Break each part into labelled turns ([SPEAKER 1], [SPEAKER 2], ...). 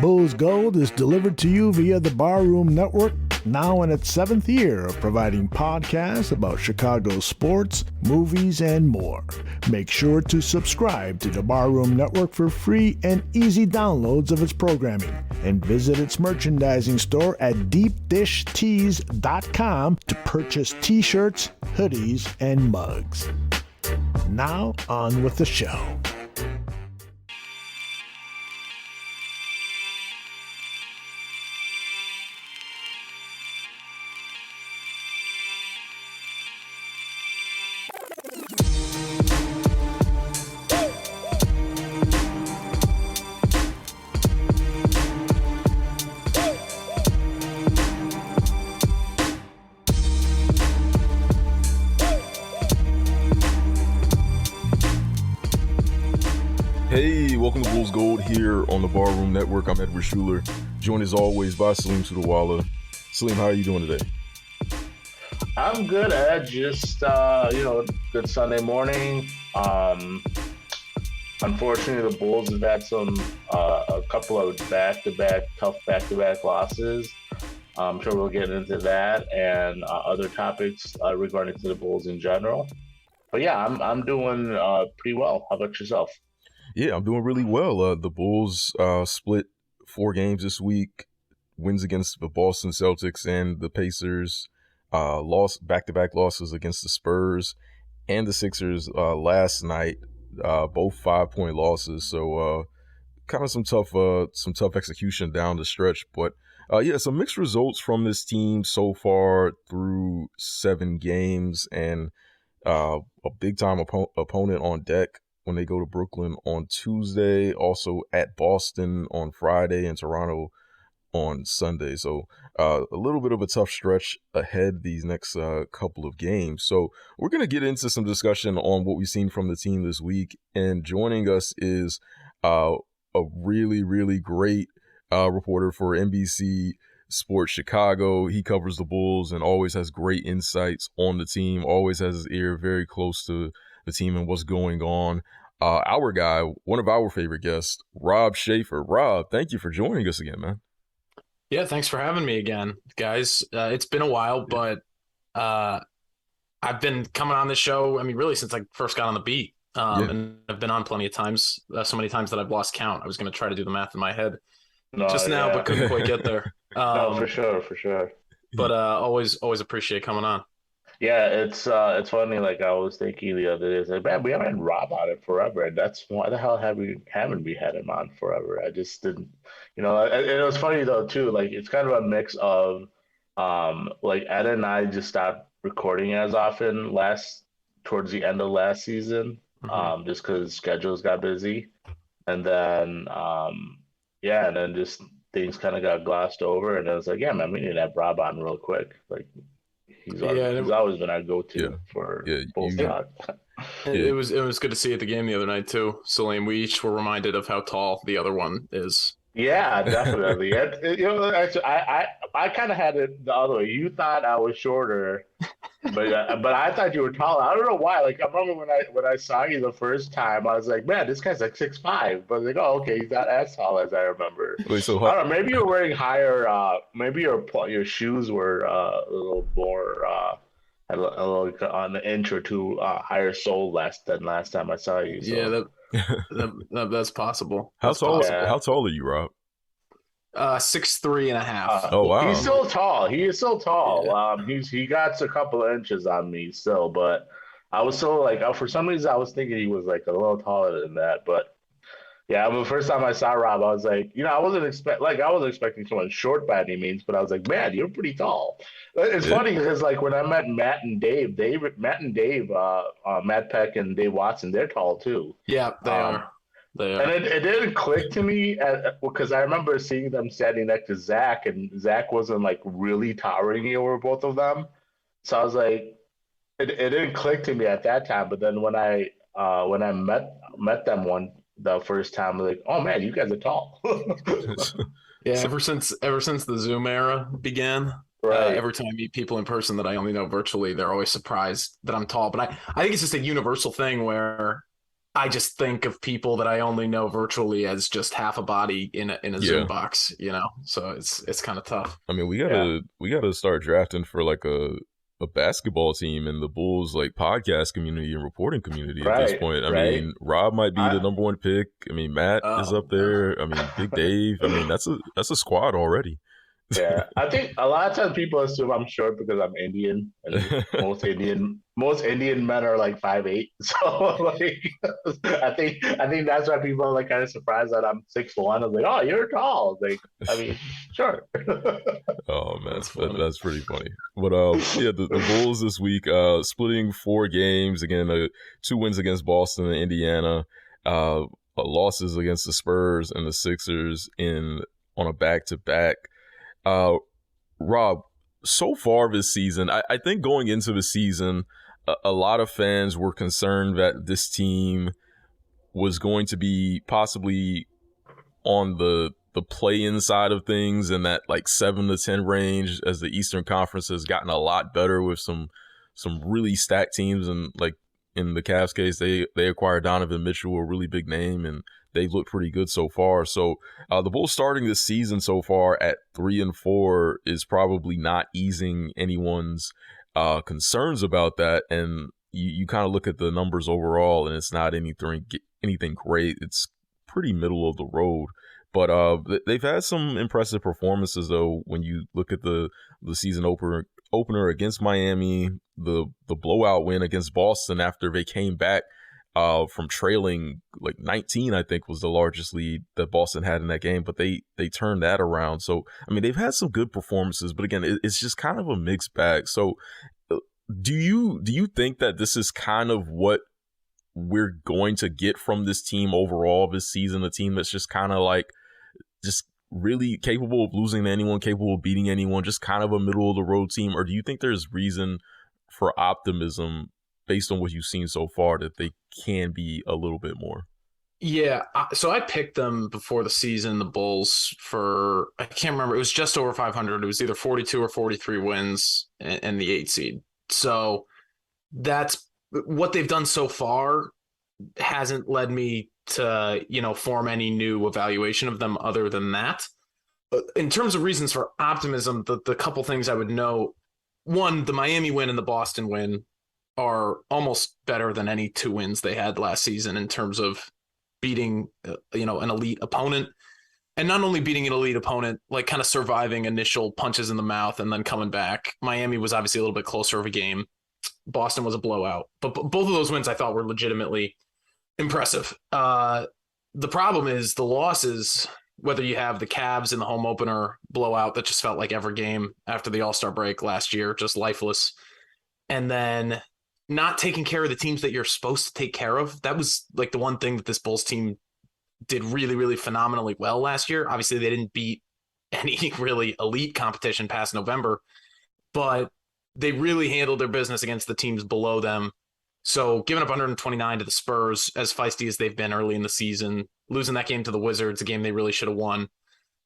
[SPEAKER 1] Bulls Gold is delivered to you via the Barroom Network, now in its 7th year of providing podcasts about Chicago sports, movies, and more. Make sure to subscribe to the Barroom Network for free and easy downloads of its programming, and visit its merchandising store at deepdishtees.com to purchase t-shirts, hoodies, and mugs. Now, on with the show.
[SPEAKER 2] Hey, welcome to Bulls Gold here on the Barroom Network. I'm Edward Schuler, joined as always by Salim Sudawala. Salim, how are you doing today?
[SPEAKER 3] I'm good, Ed. Just, good Sunday morning. Unfortunately, the Bulls have had a couple of tough back-to-back losses. I'm sure we'll get into that and other topics regarding to the Bulls in general. But yeah, I'm doing pretty well. How about yourself?
[SPEAKER 2] Yeah, I'm doing really well. The Bulls split 4 games this week, wins against the Boston Celtics and the Pacers, lost back-to-back losses against the Spurs and the Sixers last night, both 5-point losses. So kind of some tough execution down the stretch. But some mixed results from this team so far through 7 games, and a big-time opponent on deck when they go to Brooklyn on Tuesday, also at Boston on Friday and Toronto on Sunday. So a little bit of a tough stretch ahead these next couple of games. So we're going to get into some discussion on what we've seen from the team this week. And joining us is a really, really great reporter for NBC Sports Chicago. He covers the Bulls and always has great insights on the team, always has his ear very close to the team and what's going on. Our guy, one of our favorite guests, Rob Schaefer. Rob, thank you for joining us again, man.
[SPEAKER 4] Yeah, thanks for having me again, guys. It's been a while, but I've been coming on this show, really, since I first got on the beat. And I've been on plenty of times, so many times that I've lost count. I was going to try to do the math in my head now, but couldn't quite get there.
[SPEAKER 3] No, for sure.
[SPEAKER 4] But always appreciate coming on.
[SPEAKER 3] Yeah, it's funny. Like, I was thinking the other day, it's like, man, we haven't had Rob on it forever, and that's why the hell haven't we had him on forever? I just didn't, and it was funny though too. Like, it's kind of a mix of, like, Ed and I just stopped recording as often towards the end of last season, just because schedules got busy, and then and then just things kind of got glossed over, and I was like, yeah, man, we need to have Rob on real quick, like. He's always been our go-to for Bulls talk.
[SPEAKER 4] It was good to see at the game the other night too, Salim. We each were reminded of how tall the other one is.
[SPEAKER 3] Yeah, definitely. I kind of had it the other way. You thought I was shorter, but I thought you were taller. I don't know why. Like, I remember when I saw you the first time, I was like, man, this guy's like 6'5". But I was like, oh, okay, he's not as tall as I remember.
[SPEAKER 2] Wait, so
[SPEAKER 3] I don't know. Maybe you're wearing higher. Maybe your shoes were a little more. Had a little on the inch or two higher sole than last time I saw you. So.
[SPEAKER 4] Yeah, that's possible.
[SPEAKER 2] How tall are you, Rob?
[SPEAKER 4] 6'3.5".
[SPEAKER 2] Oh wow,
[SPEAKER 3] he's still tall. He is still tall.
[SPEAKER 4] Yeah.
[SPEAKER 3] He got a couple of inches on me still, but I was still like, for some reason I was thinking he was like a little taller than that. But yeah, the first time I saw Rob, I was like, I wasn't expecting someone short by any means, but I was like, man, you're pretty tall. It's funny because, like, when I met Matt Peck and Dave Watson, they're tall too.
[SPEAKER 4] Yeah, they are.
[SPEAKER 3] And it didn't click to me because I remember seeing them standing next to Zach, and Zach wasn't like really towering over both of them. So I was like, it didn't click to me at that time. But then when I met them the first time, I was like, oh man, you guys are tall.
[SPEAKER 4] Yeah, ever since the Zoom era began, right. Every time I meet people in person that I only know virtually, they're always surprised that I'm tall. But I think it's just a universal thing where I just think of people that I only know virtually as just half a body in a Zoom box, So it's kind of tough.
[SPEAKER 2] I mean, we gotta start drafting for like a basketball team in the Bulls like podcast community and reporting community at this point. I mean, Rob might be the number one pick. I mean, Matt is up there. I mean, Big Dave. I mean, that's a squad already.
[SPEAKER 3] Yeah, I think a lot of times people assume I'm short because I'm Indian, and most Indian men are like 5'8". So like, I think that's why people are like kind of surprised that I'm 6'1". I'm like, oh, you're tall. Like, I mean, sure.
[SPEAKER 2] Oh man, that's pretty funny. But yeah, the Bulls this week splitting 4 games again, 2 wins against Boston and Indiana, losses against the Spurs and the Sixers on a back-to-back. Rob, so far this season, I think going into the season, a lot of fans were concerned that this team was going to be possibly on the play-in side of things in that like 7 to 10 range, as the Eastern Conference has gotten a lot better with some really stacked teams. And like in the Cavs case, they acquired Donovan Mitchell, a really big name, and they've looked pretty good so far. So the Bulls starting this season so far at 3-4 is probably not easing anyone's concerns about that. And you kind of look at the numbers overall, and it's not anything great. It's pretty middle of the road. But they've had some impressive performances, though, when you look at the season opener against Miami, the blowout win against Boston after they came back from trailing like 19, I think was the largest lead that Boston had in that game, but they turned that around. So, I mean, they've had some good performances, but again, it's just kind of a mixed bag. So do you think that this is kind of what we're going to get from this team overall this season, a team that's just kind of like just really capable of losing to anyone, capable of beating anyone, just kind of a middle of the road team? Or do you think there's reason for optimism based on what you've seen so far that they can be a little bit more?
[SPEAKER 4] Yeah, so I picked them before the season, the Bulls, for, I can't remember, it was just over 500. It was either 42 or 43 wins and the 8 seed. So that's what they've done so far hasn't led me to, form any new evaluation of them other than that. In terms of reasons for optimism, the couple things I would note: one, the Miami win and the Boston win are almost better than any 2 wins they had last season in terms of beating, an elite opponent. And not only beating an elite opponent, like kind of surviving initial punches in the mouth and then coming back. Miami was obviously a little bit closer of a game. Boston was a blowout. But both of those wins I thought were legitimately impressive. The problem is the losses, whether you have the Cavs in the home opener blowout that just felt like every game after the All-Star break last year, just lifeless. And then not taking care of the teams that you're supposed to take care of. That was like the one thing that this Bulls team did really, really phenomenally well last year. Obviously, they didn't beat any really elite competition past November, but they really handled their business against the teams below them. So giving up 129 to the Spurs, as feisty as they've been early in the season, losing that game to the Wizards, a game they really should have won.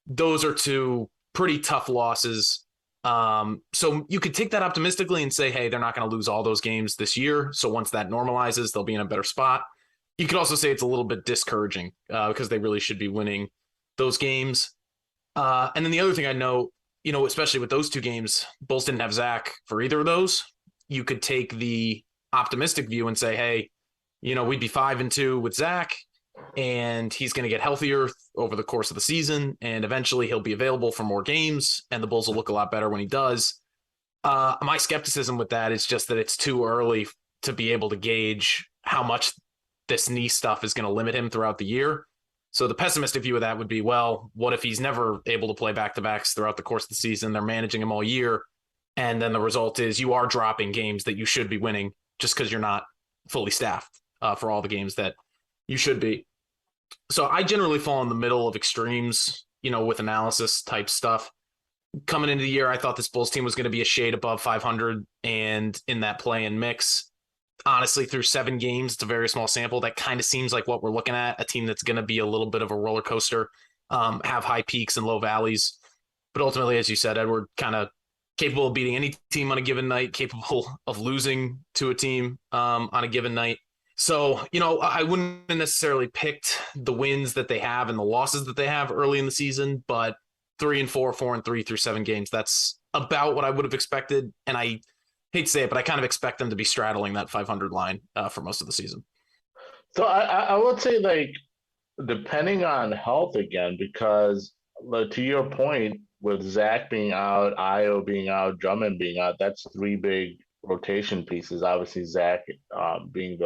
[SPEAKER 4] Those are 2 pretty tough losses. So you could take that optimistically and say, hey, they're not going to lose all those games this year. So once that normalizes, they'll be in a better spot. You could also say it's a little bit discouraging because they really should be winning those games. And then the other thing I know, especially with those 2 games, Bulls didn't have Zach for either of those. You could take the optimistic view and say, hey, we'd be 5-2 with Zach, and he's going to get healthier over the course of the season, and eventually he'll be available for more games, and the Bulls will look a lot better when he does. My skepticism with that is just that it's too early to be able to gauge how much this knee stuff is going to limit him throughout the year. So the pessimistic view of that would be, well, what if he's never able to play back-to-backs throughout the course of the season? They're managing him all year, and then the result is you are dropping games that you should be winning just because you're not fully staffed for all the games that you should be. So I generally fall in the middle of extremes, with analysis type stuff. Coming into the year, I thought this Bulls team was going to be a shade above 500 and in that play-in mix. Honestly, through 7 games, it's a very small sample. That kind of seems like what we're looking at, a team that's going to be a little bit of a roller coaster, have high peaks and low valleys. But ultimately, as you said, Edward, kind of capable of beating any team on a given night, capable of losing to a team on a given night. So, I wouldn't have necessarily picked the wins that they have and the losses that they have early in the season, but 3-4, 4-3 through 7 games, that's about what I would have expected. And I hate to say it, but I kind of expect them to be straddling that 500 line for most of the season.
[SPEAKER 3] So I would say, like, depending on health again, because to your point, with Zach being out, Io being out, Drummond being out, that's three big rotation pieces. Obviously, Zach being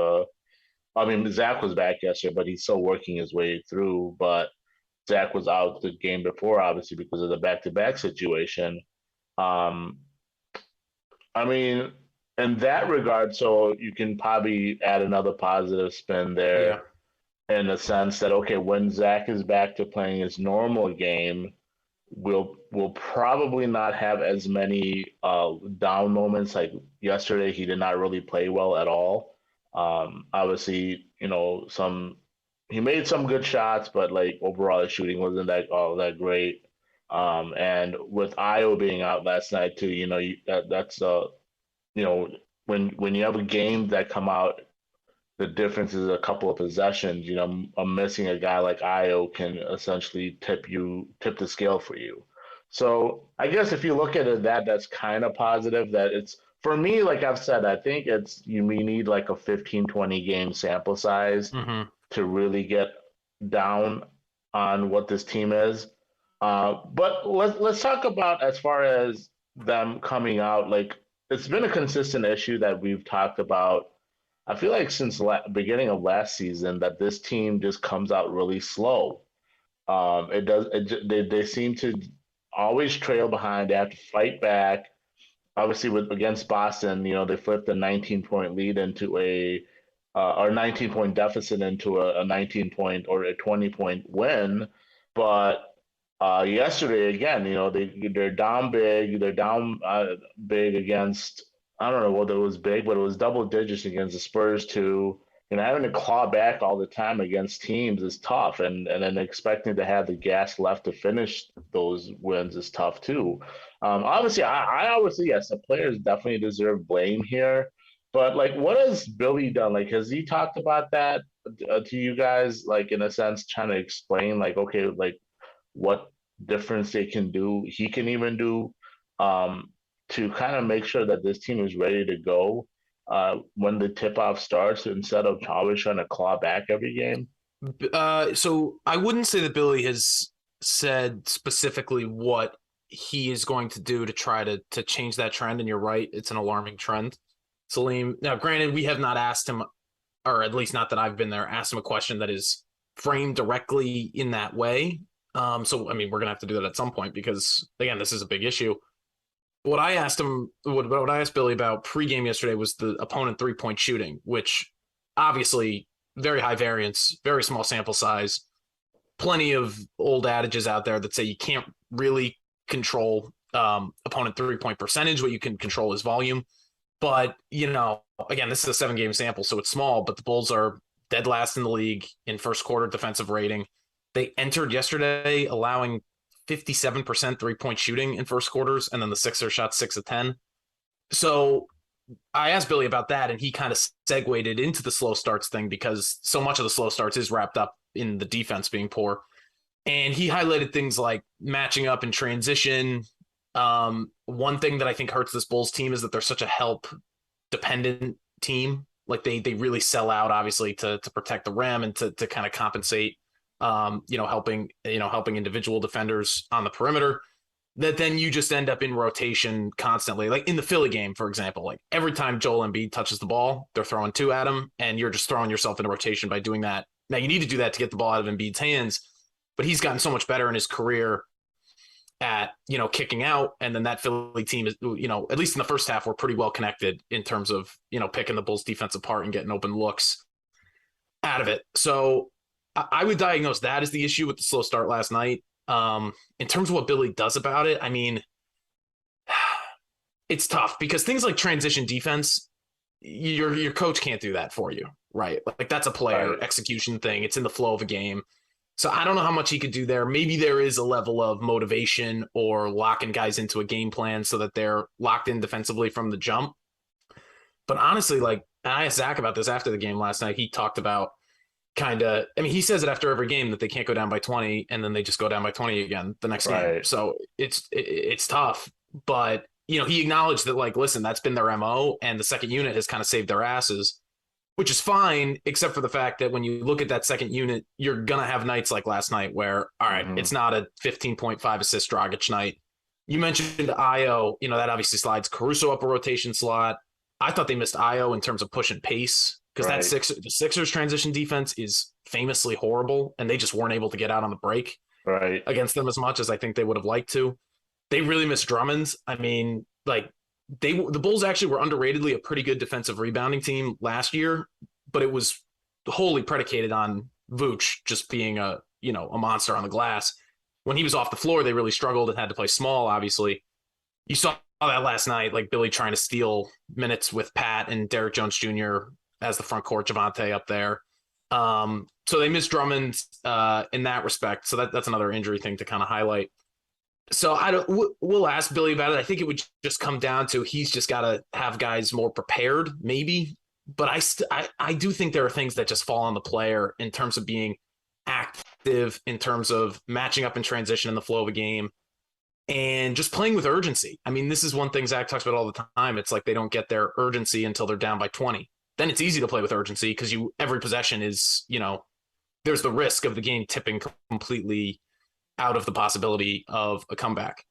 [SPEAKER 3] Zach was back yesterday, but he's still working his way through. But Zach was out the game before, obviously, because of the back-to-back situation. Um, I mean, in that regard, so you can probably add another positive spin there in the sense that, okay, when Zach is back to playing his normal game, we'll probably not have as many down moments. Like yesterday, he did not really play well at all. Obviously, he made some good shots, but like overall his shooting wasn't that great. And with Io being out last night too, that's when you have a game that come out, the difference is a couple of possessions. I'm missing a guy like Io can essentially tip the scale for you. So I guess if you look at it, that's kind of positive. That it's, for me, like I've said, I think we need like a 15-20 game sample size to really get down on what this team is. But let's talk about, as far as them coming out, like, it's been a consistent issue that we've talked about. I feel like since beginning of last season, that this team just comes out really slow. They seem to always trail behind. They have to fight back. Obviously, against Boston, they flipped a 19-point lead into or 19-point deficit into a 19-point or a 20-point win. But yesterday, again, they're down big. They're down big against, I don't know whether it was big, but it was double digits against the Spurs too. Having to claw back all the time against teams is tough, and then expecting to have the gas left to finish those wins is tough too. Obviously, yes, the players definitely deserve blame here, but like, what has Billy done? Like, has he talked about that to you guys? Like, in a sense, trying to explain, like, okay, like, what difference he can even do, to kind of make sure that this team is ready to go when the tip-off starts, instead of always trying to claw back every game?
[SPEAKER 4] So I wouldn't say that Billy has said specifically what he is going to do to try to change that trend, and you're right, it's an alarming trend, Salim. Now, granted, we have not asked him, or at least not that I've been there, asked him a question that is framed directly in that way. So, I mean, we're going to have to do that at some point because, again, this is a big issue. What I asked Billy about pregame yesterday was the opponent 3-point shooting, which obviously very high variance, very small sample size, plenty of old adages out there that say you can't really control opponent 3-point percentage. What you can control is volume. But, again, this is a 7-game sample, so it's small, but the Bulls are dead last in the league in first quarter defensive rating. They entered yesterday allowing 57% 3-point shooting in first quarters, and then the Sixers shot 6 of 10. So I asked Billy about that, and he kind of segued it into the slow starts thing, because so much of the slow starts is wrapped up in the defense being poor. And he highlighted things like matching up in transition. One thing that I think hurts this Bulls team is that they're such a help-dependent team. Like, they really sell out, obviously, to protect the rim and to kind of compensate, helping individual defenders on the perimeter, that then you just end up in rotation constantly. Like in the Philly game, for example, like every time Joel Embiid touches the ball, they're throwing 2 at him, and you're just throwing yourself into rotation by doing that. Now, you need to do that to get the ball out of Embiid's hands, but he's gotten so much better in his career at, kicking out. And then that Philly team is, at least in the first half, we're pretty well connected in terms of, picking the Bulls defense apart and getting open looks out of it. So I would diagnose that as the issue with the slow start last night. In terms of what Billy does about it, I mean, it's tough because things like transition defense, your coach can't do that for you, right? Like, that's a player execution thing. It's in the flow of a game. So I don't know how much he could do there. Maybe there is a level of motivation or locking guys into a game plan so that they're locked in defensively from the jump. But honestly, like, and I asked Zach about this after the game last night. He talked about he says it after every game that they can't go down by 20 and then they just go down by 20 again the next game. So it's tough, but he acknowledged that, like, listen, that's been their MO, and the second unit has kind of saved their asses, which is fine, except for the fact that when you look at that second unit, you're going to have nights like last night where, all right, it's not a 15.5 assist Dragic night. You mentioned Io, that obviously slides Caruso up a rotation slot. I thought they missed Io in terms of push and pace, because the Sixers transition defense is famously horrible, and they just weren't able to get out on the break against them as much as I think they would have liked to. They really missed Drummond. I mean, like, the Bulls actually were underratedly a pretty good defensive rebounding team last year, but it was wholly predicated on Vooch just being a monster on the glass. When he was off the floor, they really struggled and had to play small, obviously. You saw that last night, like Billy trying to steal minutes with Pat and Derrick Jones Jr. as the front court, Javante up there. So they missed Drummond in that respect. So that's another injury thing to kind of highlight. So we'll ask Billy about it. I think it would just come down to he's just got to have guys more prepared, maybe. But I do think there are things that just fall on the player in terms of being active, in terms of matching up in transition in the flow of a game, and just playing with urgency. I mean, this is one thing Zach talks about all the time. It's like they don't get their urgency until they're down by 20. Then it's easy to play with urgency because every possession is, there's the risk of the game tipping completely out of the possibility of a comeback.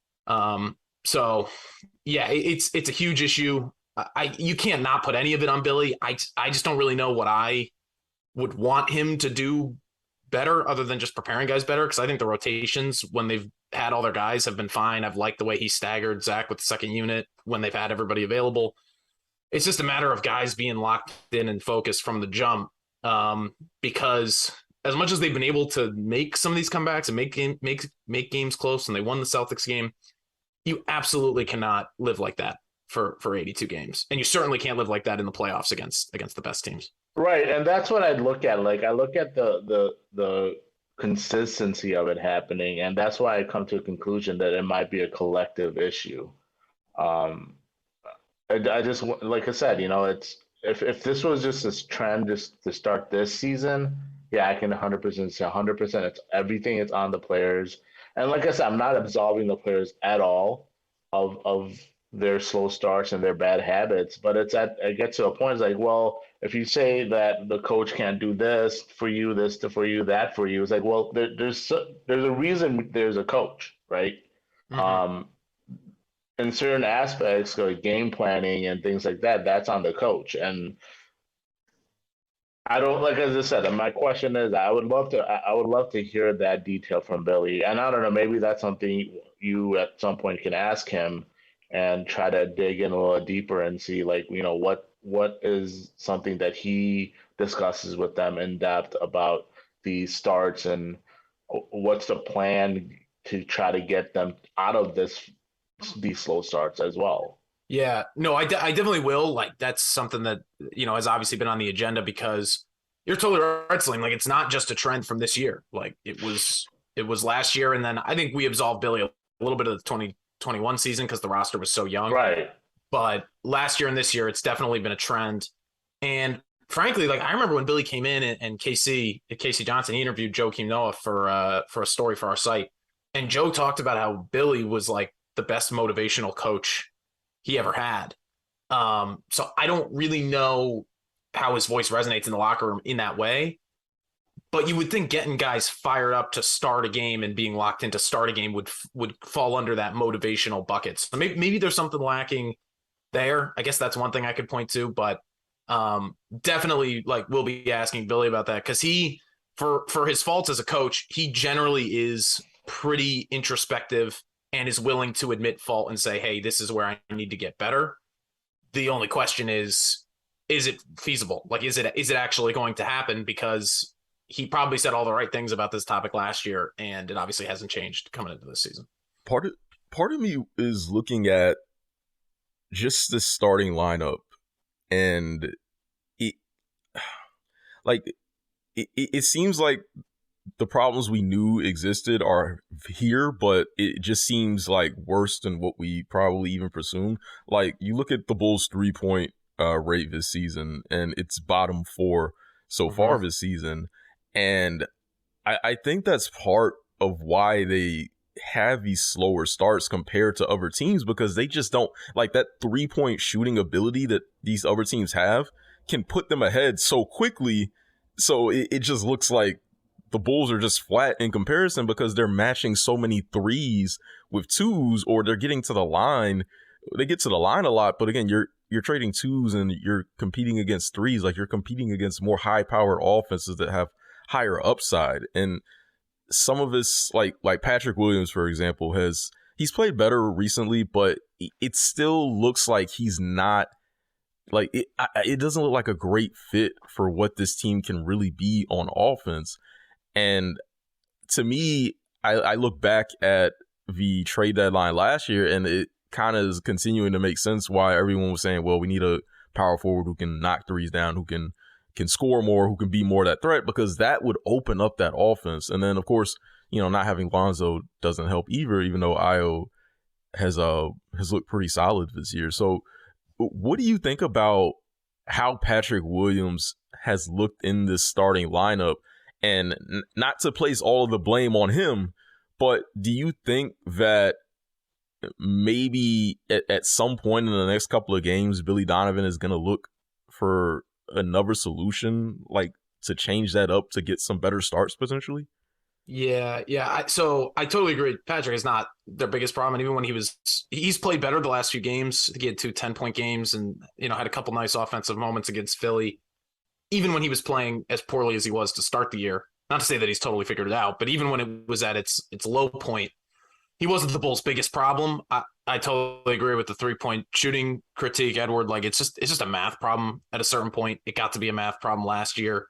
[SPEAKER 4] So yeah, it's a huge issue. You can't not put any of it on Billy. I just don't really know what I would want him to do better other than just preparing guys better. Cause I think the rotations when they've had all their guys have been fine. I've liked the way he staggered Zach with the second unit when they've had everybody available. It's just a matter of guys being locked in and focused from the jump. Because as much as they've been able to make some of these comebacks and make games close, and they won the Celtics game, you absolutely cannot live like that for 82 games. And you certainly can't live like that in the playoffs against the best teams.
[SPEAKER 3] Right. And that's what I'd look at. Like, I look at the consistency of it happening, and that's why I come to a conclusion that it might be a collective issue. I just, like I said, it's if this was just this trend just to start this season, yeah, I can 100% say 100%. It's everything. It's on the players, and like I said, I'm not absolving the players at all of their slow starts and their bad habits. But it gets to a point. It's like, well, if you say that the coach can't do this for you, for you, that for you, it's like, well, there's a reason there's a coach, right? Mm-hmm. In certain aspects, like game planning and things like that, that's on the coach. And I don't, like, as I said, my question is, I would love to hear that detail from Billy. And I don't know, maybe that's something you at some point can ask him and try to dig in a little deeper and see, like, what is something that he discusses with them in depth about these starts, and what's the plan to try to get them out of these slow starts as well.
[SPEAKER 4] Yeah, no, I definitely will. Like, that's something that, has obviously been on the agenda, because you're totally right, Salim. Like, it's not just a trend from this year. Like, it was last year. And then I think we absolved Billy a little bit of the 2021 season because the roster was so young.
[SPEAKER 3] Right.
[SPEAKER 4] But last year and this year, it's definitely been a trend. And frankly, like, I remember when Billy came in and Casey Johnson, he interviewed Joakim Noah for a story for our site. And Joe talked about how Billy was like the best motivational coach he ever had. So I don't really know how his voice resonates in the locker room in that way, but you would think getting guys fired up to start a game and being locked into start a game would fall under that motivational bucket. So maybe there's something lacking there. I guess that's one thing I could point to, but definitely, like, we'll be asking Billy about that, because he, for his faults as a coach, he generally is pretty introspective and is willing to admit fault and say, hey, this is where I need to get better. The only question is it feasible? Like, is it actually going to happen? Because he probably said all the right things about this topic last year, and it obviously hasn't changed coming into this season. Part
[SPEAKER 2] of me is looking at just the starting lineup, and it seems like the problems we knew existed are here, but it just seems like worse than what we probably even presumed. Like, you look at the Bulls' 3-point rate this season, and it's bottom 4 so far this season. And I think that's part of why they have these slower starts compared to other teams, because they just don't like that 3-point shooting ability that these other teams have can put them ahead so quickly. So it just looks like the Bulls are just flat in comparison because they're matching so many threes with twos, or they're getting to the line. They get to the line a lot, but again, you're trading twos and you're competing against threes. Like, you're competing against more high-powered offenses that have higher upside. And some of this, like Patrick Williams, for example, he's played better recently, but it still looks like he's not, like, it doesn't look like a great fit for what this team can really be on offense. And to me, I look back at the trade deadline last year, and it kind of is continuing to make sense why everyone was saying, well, we need a power forward who can knock threes down, who can score more, who can be more of that threat, because that would open up that offense. And then, of course, not having Lonzo doesn't help either, even though Io has looked pretty solid this year. So what do you think about how Patrick Williams has looked in this starting lineup? And not to place all of the blame on him, but do you think that maybe at some point in the next couple of games, Billy Donovan is going to look for another solution, like to change that up to get some better starts potentially?
[SPEAKER 4] Yeah. So I totally agree. Patrick is not their biggest problem. And even when he's played better the last few games. He had 2 10-point games and, had a couple nice offensive moments against Philly. Even when he was playing as poorly as he was to start the year, not to say that he's totally figured it out, but even when it was at its low point, he wasn't the Bulls' biggest problem. I totally agree with the 3-point shooting critique, Edward. Like, it's just a math problem at a certain point. It got to be a math problem last year.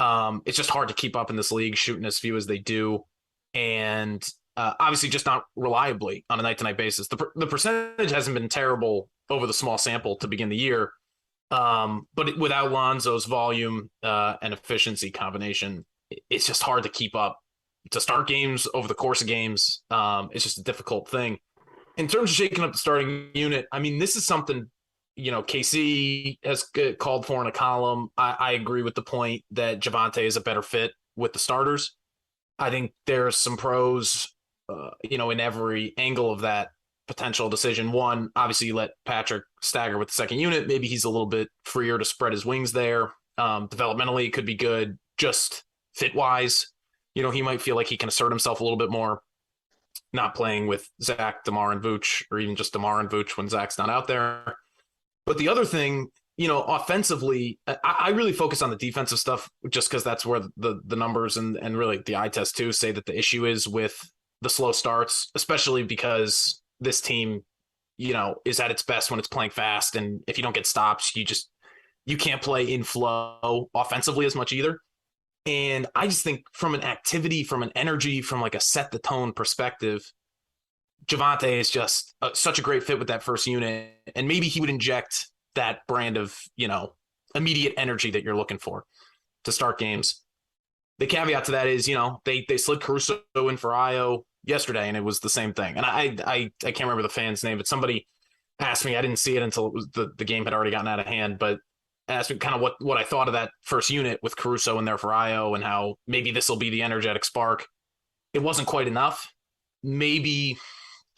[SPEAKER 4] It's just hard to keep up in this league, shooting as few as they do. And obviously just not reliably on a night-to-night basis. The percentage hasn't been terrible over the small sample to begin the year. But without Lonzo's volume and efficiency combination, it's just hard to keep up. To start games over the course of games, it's just a difficult thing. In terms of shaking up the starting unit, I mean, this is something, KC has called for in a column. I agree with the point that Javonte is a better fit with the starters. I think there's some pros, in every angle of that potential decision. One, obviously you let Patrick stagger with the second unit. Maybe he's a little bit freer to spread his wings there. Developmentally, it could be good. Just fit-wise, he might feel like he can assert himself a little bit more, not playing with Zach, DeMar, and Vooch, or even just DeMar and Vooch when Zach's not out there. But the other thing, offensively, I really focus on the defensive stuff just because that's where the numbers and really the eye test too say that the issue is with the slow starts, especially because this team, is at its best when it's playing fast. And if you don't get stops, you can't play in flow offensively as much either. And I just think from an activity, from an energy, from like a set the tone perspective, Javonte is just such a great fit with that first unit. And maybe he would inject that brand of, immediate energy that you're looking for to start games. The caveat to that is, they slid Caruso in for Io yesterday, and it was the same thing. And I can't remember the fan's name, but somebody asked me, I didn't see it until it was the game had already gotten out of hand, but asked me kind of what I thought of that first unit with Caruso in there for Io and how maybe this will be the energetic spark. It wasn't quite enough. Maybe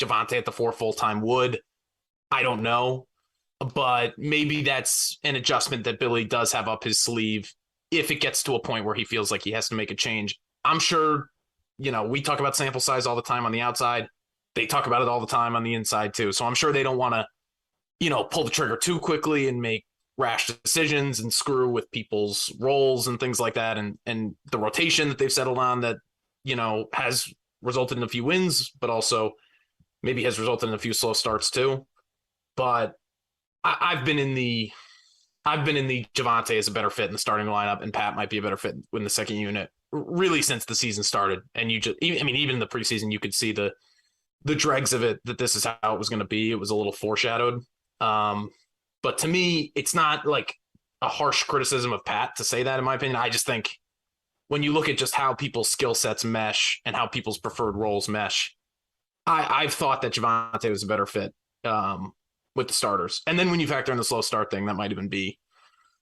[SPEAKER 4] Javonte at the 4 full-time would. I don't know. But maybe that's an adjustment that Billy does have up his sleeve if it gets to a point where he feels like he has to make a change. I'm sure, we talk about sample size all the time on the outside. They talk about it all the time on the inside too. So I'm sure they don't want to, pull the trigger too quickly and make rash decisions and screw with people's roles and things like that. And the rotation that they've settled on that, has resulted in a few wins, but also maybe has resulted in a few slow starts too. But I've been in the Javonte is a better fit in the starting lineup, and Pat might be a better fit in the second unit really since the season started. And even in the preseason, you could see the dregs of it, that this is how it was going to be. It was a little foreshadowed. But to me, it's not like a harsh criticism of Pat to say that, in my opinion. I just think when you look at just how people's skill sets mesh and how people's preferred roles mesh, I've thought that Javonte was a better fit with the starters. And then when you factor in the slow start thing, that might even be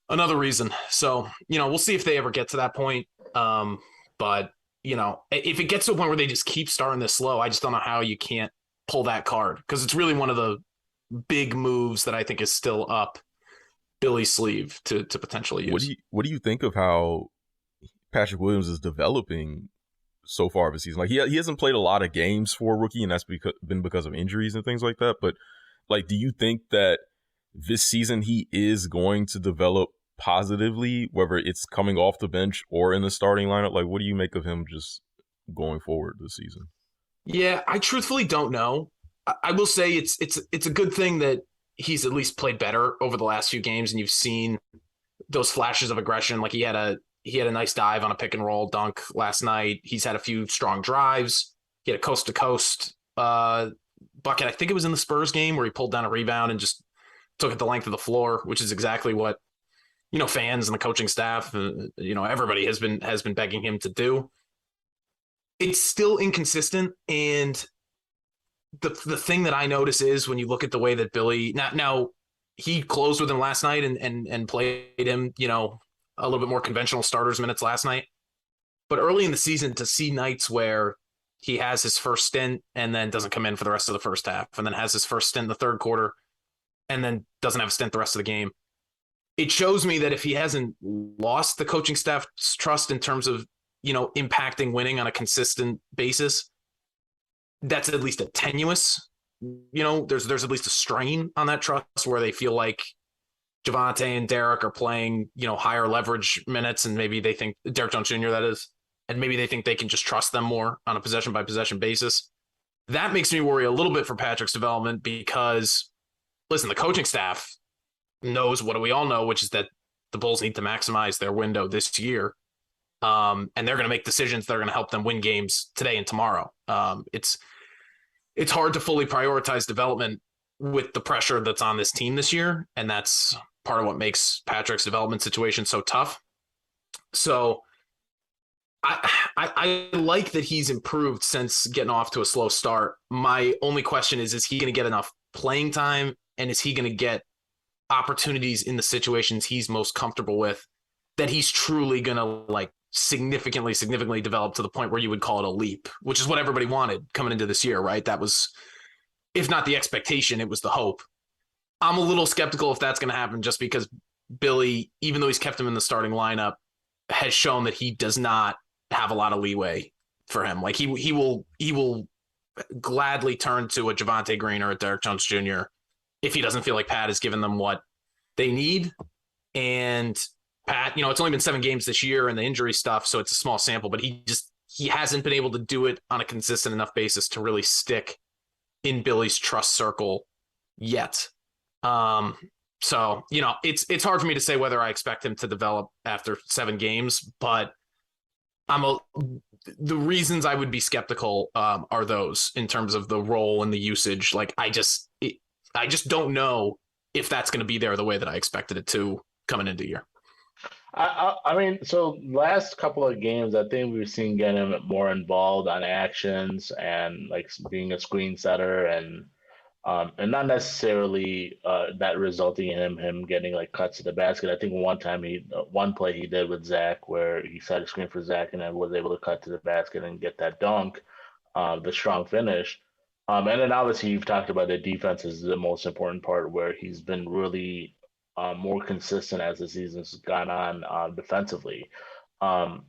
[SPEAKER 4] another reason. So, we'll see if they ever get to that point. But, if it gets to a point where they just keep starting this slow, I just don't know how you can't pull that card, because it's really one of the big moves that I think is still up Billy's sleeve to potentially use.
[SPEAKER 2] What do you think of how Patrick Williams is developing so far of the season? Like he hasn't played a lot of games for a rookie, and that's been because of injuries and things like that. But like, do you think that this season he is going to develop positively, whether it's coming off the bench or in the starting lineup? Like, what do you make of him just going forward this season?
[SPEAKER 4] Yeah, I truthfully don't know. I will say it's a good thing that he's at least played better over the last few games, and you've seen those flashes of aggression. Like he had a nice dive on a pick and roll dunk last night. He's had a few strong drives. He had a coast to coast bucket. I think it was in the Spurs game where he pulled down a rebound and just took it the length of the floor, which is exactly what fans and the coaching staff, everybody has been begging him to do. It's still inconsistent, and the thing that I notice is when you look at the way that Billy now he closed with him last night and played him, a little bit more conventional starters minutes last night. But early in the season, to see nights where he has his first stint and then doesn't come in for the rest of the first half, and then has his first stint in the third quarter and then doesn't have a stint the rest of the game, it shows me that if he hasn't lost the coaching staff's trust in terms of, impacting winning on a consistent basis, that's at least a tenuous, there's at least a strain on that trust where they feel like Javonte and Derek are playing, higher leverage minutes, and maybe they think Derek Jones Jr. that is, and maybe they think they can just trust them more on a possession by possession basis. That makes me worry a little bit for Patrick's development because, listen, the coaching staff knows what we all know, which is that the Bulls need to maximize their window this year. And they're going to make decisions that are going to help them win games today and tomorrow. It's hard to fully prioritize development with the pressure that's on this team this year. And that's part of what makes Patrick's development situation so tough. So I like that he's improved since getting off to a slow start. My only question is he going to get enough playing time? And is he going to get opportunities in the situations he's most comfortable with that he's truly going to significantly develop to the point where you would call it a leap, which is what everybody wanted coming into this year, right? That was, if not the expectation, it was the hope. I'm a little skeptical if that's going to happen just because Billy, even though he's kept him in the starting lineup, has shown that he does not have a lot of leeway for him. Like he will gladly turn to a Javonte Green or a Derek Jones Jr. if he doesn't feel like Pat has given them what they need. And Pat, it's only been 7 games this year and the injury stuff, so it's a small sample, but he hasn't been able to do it on a consistent enough basis to really stick in Billy's trust circle yet. So, it's hard for me to say whether I expect him to develop after 7 games, but the reasons I would be skeptical are those in terms of the role and the usage. Like I just don't know if that's going to be there the way that I expected it to coming into the year.
[SPEAKER 3] I mean, so last couple of games, I think we've seen get him more involved on actions and being a screen setter and not necessarily that resulting in him getting cuts to the basket. I think one play he did with Zach where he set a screen for Zach and then was able to cut to the basket and get that dunk, the strong finish. And then obviously you've talked about the defense is the most important part where he's been really more consistent as the season's gone on defensively. And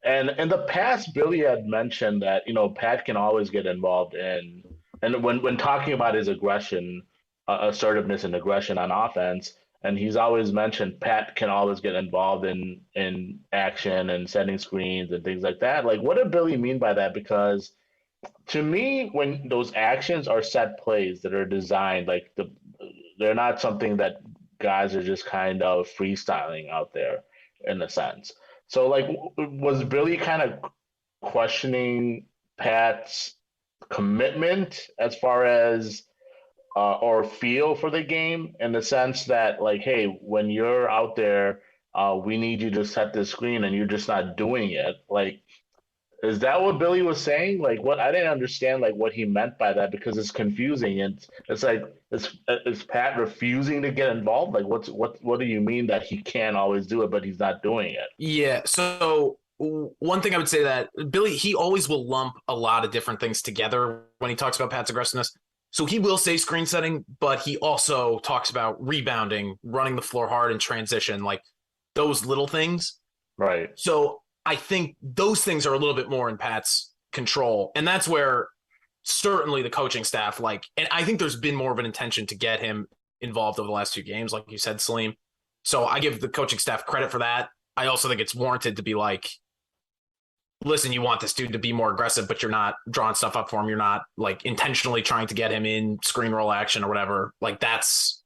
[SPEAKER 3] in the past, Billy had mentioned that, Pat can always get involved in, and when talking about his aggression, assertiveness and aggression on offense, and he's always mentioned Pat can always get involved in action and setting screens and things like that. What did Billy mean by that? Because to me, when those actions are set plays that are designed, they're not something that guys are just kind of freestyling out there in a sense. So was Billy kind of questioning Pat's commitment as far as or feel for the game in the sense that hey, when you're out there, we need you to set this screen and you're just not doing it. Is that what Billy was saying? Like, what I didn't understand, like what he meant by that because it's confusing. It's like is Pat refusing to get involved? Like, what do you mean that he can always do it, but he's not doing it?
[SPEAKER 4] Yeah. So one thing I would say that Billy, he always will lump a lot of different things together when he talks about Pat's aggressiveness. So he will say screen setting, but he also talks about rebounding, running the floor hard in transition, like those little things.
[SPEAKER 3] Right.
[SPEAKER 4] So I think those things are a little bit more in Pat's control. And that's where certainly the coaching staff, like, and I think there's been more of an intention to get him involved over the last 2 games, like you said, Salim. So I give the coaching staff credit for that. I also think it's warranted to be like, listen, you want this dude to be more aggressive, but you're not drawing stuff up for him. You're not like intentionally trying to get him in screen roll action or whatever. Like that's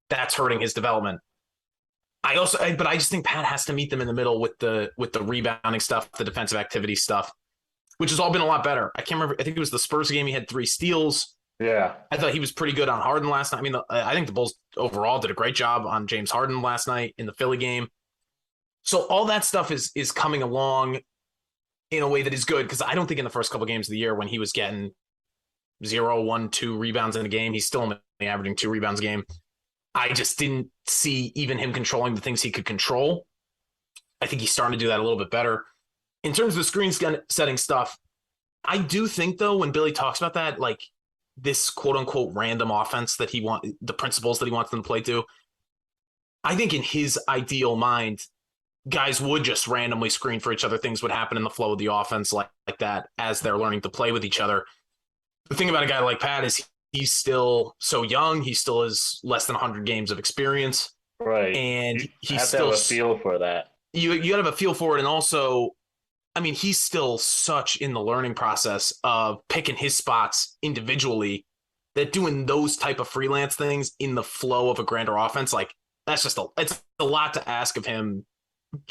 [SPEAKER 4] hurting his development. But I just think Pat has to meet them in the middle with the rebounding stuff, the defensive activity stuff, which has all been a lot better. I can't remember. I think it was the Spurs game. He had 3 steals.
[SPEAKER 3] Yeah.
[SPEAKER 4] I thought he was pretty good on Harden last night. I mean, I think the Bulls overall did a great job on James Harden last night in the Philly game. So all that stuff is coming along in a way that is good, because I don't think in the first couple of games of the year when he was getting 0, 1, 2 rebounds in a game, he's still only averaging 2 rebounds a game. I just didn't see even him controlling the things he could control. I think he's starting to do that a little bit better. In terms of the screen setting stuff, I do think, though, when Billy talks about that, like this quote unquote random offense that the principles that he wants them to play to, I think in his ideal mind, guys would just randomly screen for each other. Things would happen in the flow of the offense like that as they're learning to play with each other. The thing about a guy like Pat is he's still so young. He still has less than 100 games of experience.
[SPEAKER 3] Right.
[SPEAKER 4] And
[SPEAKER 3] he's still have a feel for that.
[SPEAKER 4] You got to have a feel for it. And also, I mean, he's still such in the learning process of picking his spots individually that doing those type of freelance things in the flow of a grander offense, like it's a lot to ask of him.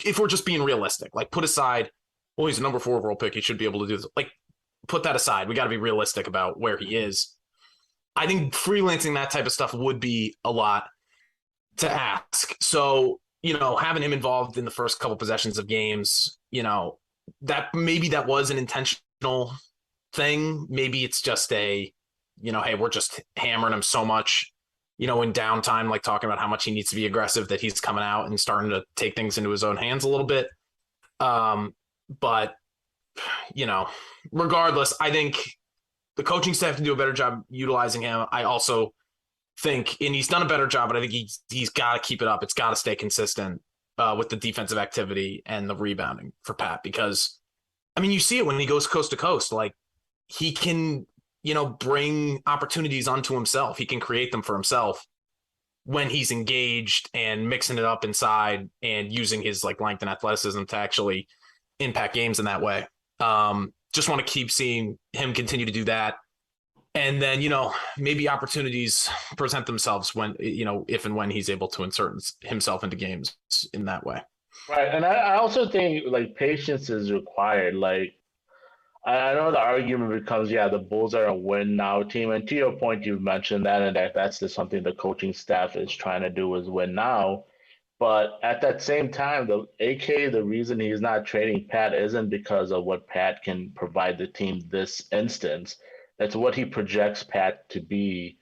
[SPEAKER 4] If we're just being realistic, like put aside, well, he's a number 4 overall pick, he should be able to do this. Like, put that aside. We got to be realistic about where he is. I think freelancing that type of stuff would be a lot to ask. So, having him involved in the first couple possessions of games, that maybe that was an intentional thing. Maybe it's just hey, we're just hammering him so much, in downtime, like talking about how much he needs to be aggressive, that he's coming out and starting to take things into his own hands a little bit. But, regardless, I think the coaching staff can do a better job utilizing him. I also think, and he's done a better job, but I think he's got to keep it up. It's got to stay consistent with the defensive activity and the rebounding for Pat, because, I mean, you see it when he goes coast to coast. Like, he can bring opportunities onto himself. He can create them for himself when he's engaged and mixing it up inside and using his like length and athleticism to actually impact games in that way. Just want to keep seeing him continue to do that. And then, maybe opportunities present themselves when, if and when he's able to insert himself into games in that way.
[SPEAKER 3] Right. And I also think like patience is required. Like, I know the argument becomes, the Bulls are a win now team. And to your point, you've mentioned that, and that's just something the coaching staff is trying to do is win now. But at that same time, the reason he's not trading Pat isn't because of what Pat can provide the team this instance. It's what he projects Pat to be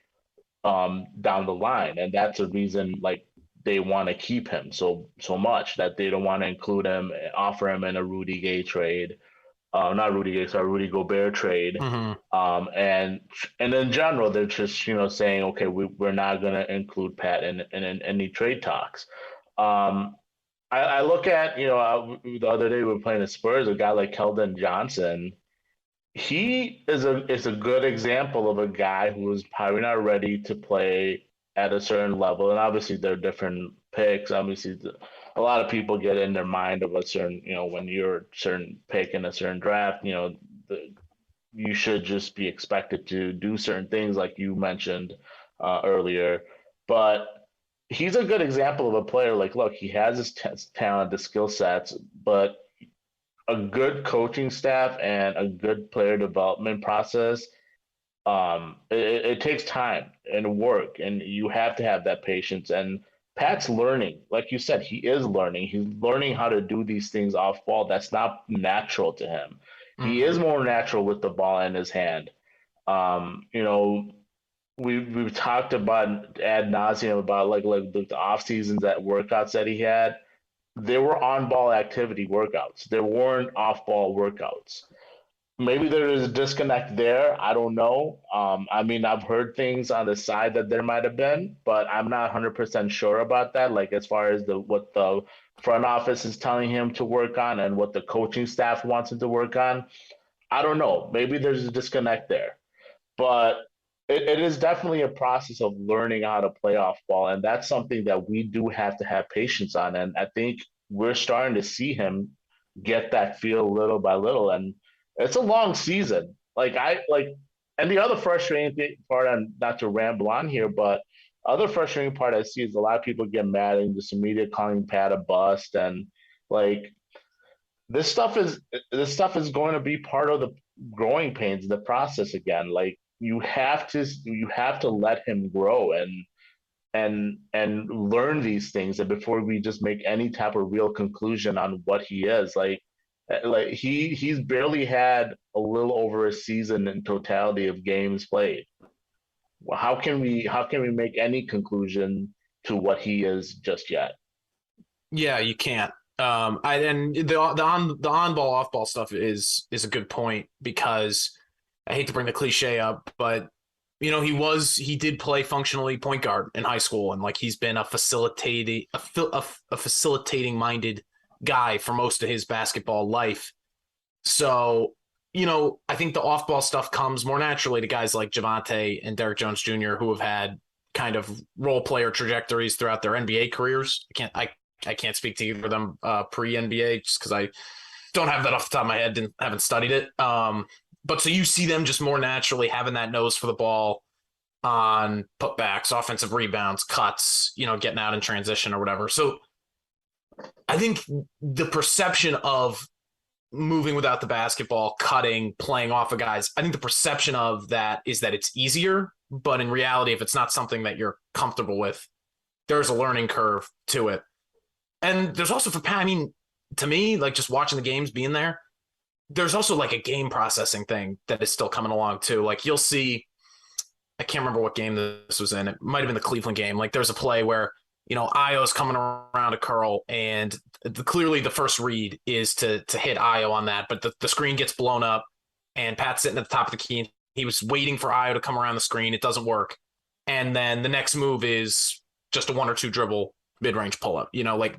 [SPEAKER 3] down the line. And that's a reason like they want to keep him so much that they don't want to include him, offer him in a Rudy Gay trade. Rudy Gobert trade.
[SPEAKER 4] Mm-hmm.
[SPEAKER 3] And in general, they're just, saying, okay, we're not going to include Pat in any trade talks. I look at, the other day we were playing the Spurs, a guy like Keldon Johnson. He is a good example of a guy who is probably not ready to play at a certain level. And obviously there are different picks. Obviously a lot of people get in their mind of a certain, when you're a certain pick in a certain draft, you should just be expected to do certain things like you mentioned earlier. But he's a good example of a player. Like, look, he has his talent, the skill sets, but a good coaching staff and a good player development process, it takes time and work, and you have to have that patience. And Pat's learning, like you said, he is learning. He's learning how to do these things off ball. That's not natural to him. He is more natural with the ball in his hand. You know, we've talked about ad nauseum about like the off seasons, that workouts that he had. They were on ball activity workouts. There weren't off ball workouts. Maybe there is a disconnect there. I don't know. I mean, I've heard things on the side that there might have been, but I'm not 100% sure about that. Like as far as what the front office is telling him to work on and what the coaching staff wants him to work on, I don't know. Maybe there's a disconnect there, but it is definitely a process of learning how to play off ball, and that's something that we do have to have patience on. And I think we're starting to see him get that feel little by little, and it's a long season. And the other frustrating part, and not to ramble on here, but other frustrating part I see is a lot of people get mad and just immediately calling Pat a bust, and like this stuff is going to be part of the growing pains, the process again. Like you have to let him grow and learn these things, and before we just make any type of real conclusion on what he is. He's barely had a little over a season in totality of games played. Well, how can we make any conclusion to what he is just yet?
[SPEAKER 4] Yeah, you can't. And the on ball off ball stuff is a good point, because I hate to bring the cliche up, but you know, he did play functionally point guard in high school, and like he's been a facilitating minded guy for most of his basketball life. So, you know, I think the off ball stuff comes more naturally to guys like Javonte and Derrick Jones Jr., who have had kind of role player trajectories throughout their NBA careers. I can't speak to either of them pre-NBA just because I don't have that off the top of my head and haven't studied it. But so you see them just more naturally having that nose for the ball on putbacks, offensive rebounds, cuts, you know, getting out in transition or whatever. So I think the perception of moving without the basketball, cutting, playing off of guys, I think the perception of that is that it's easier. But in reality, if it's not something that you're comfortable with, there's a learning curve to it. And there's also for Pat, I mean, to me, like just watching the games, being there, there's also like a game processing thing that is still coming along too. Like you'll see, I can't remember what game this was in. It might have been the Cleveland game. Like there's a play where, you know, Io's coming around a curl, and clearly the first read is to hit Io on that, but the screen gets blown up, and Pat's sitting at the top of the key. And he was waiting for Io to come around the screen. It doesn't work. And then the next move is just a 1 or 2 dribble mid-range pull-up. You know, like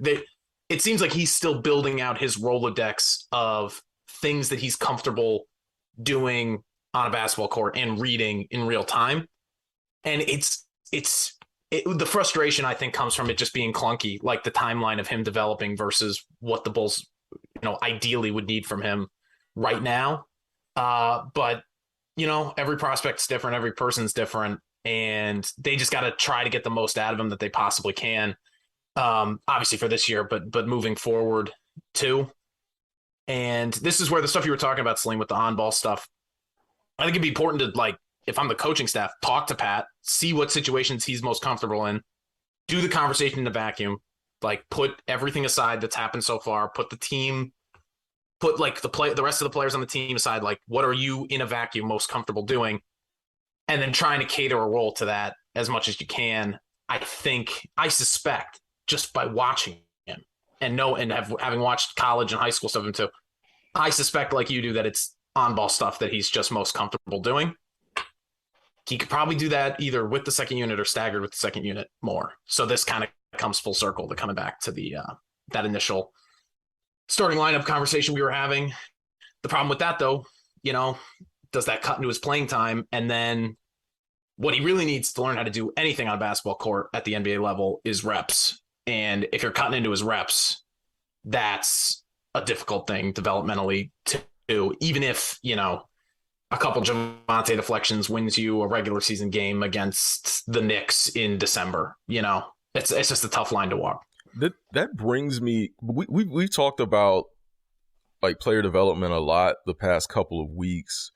[SPEAKER 4] it seems like he's still building out his Rolodex of things that he's comfortable doing on a basketball court and reading in real time. And the frustration, I think, comes from it just being clunky, like the timeline of him developing versus what the Bulls, you know, ideally would need from him right now. But, you know, every prospect's different. Every person's different. And they just got to try to get the most out of him that they possibly can. Obviously for this year, but moving forward too. And this is where the stuff you were talking about, Celine, with the on-ball stuff, I think it'd be important to, like, if I'm the coaching staff, talk to Pat, see what situations he's most comfortable in, do the conversation in the vacuum, like put everything aside that's happened so far, put like the rest of the players on the team aside, like what are you in a vacuum most comfortable doing? And then trying to cater a role to that as much as you can. I suspect, just by watching him and having watched college and high school stuff too, I suspect, like you do, that it's on-ball stuff that he's just most comfortable doing. He could probably do that either with the second unit or staggered with the second unit more. So this kind of comes full circle to coming back to the that initial starting lineup conversation we were having. The problem with that, though, you know, does that cut into his playing time? And then what he really needs to learn how to do anything on a basketball court at the NBA level is reps. And if you're cutting into his reps, that's a difficult thing developmentally to do, even if, you know, a couple Javonte deflections wins you a regular season game against the Knicks in December. You know, it's just a tough line to walk.
[SPEAKER 2] That brings me, we've talked about like player development a lot the past couple of weeks,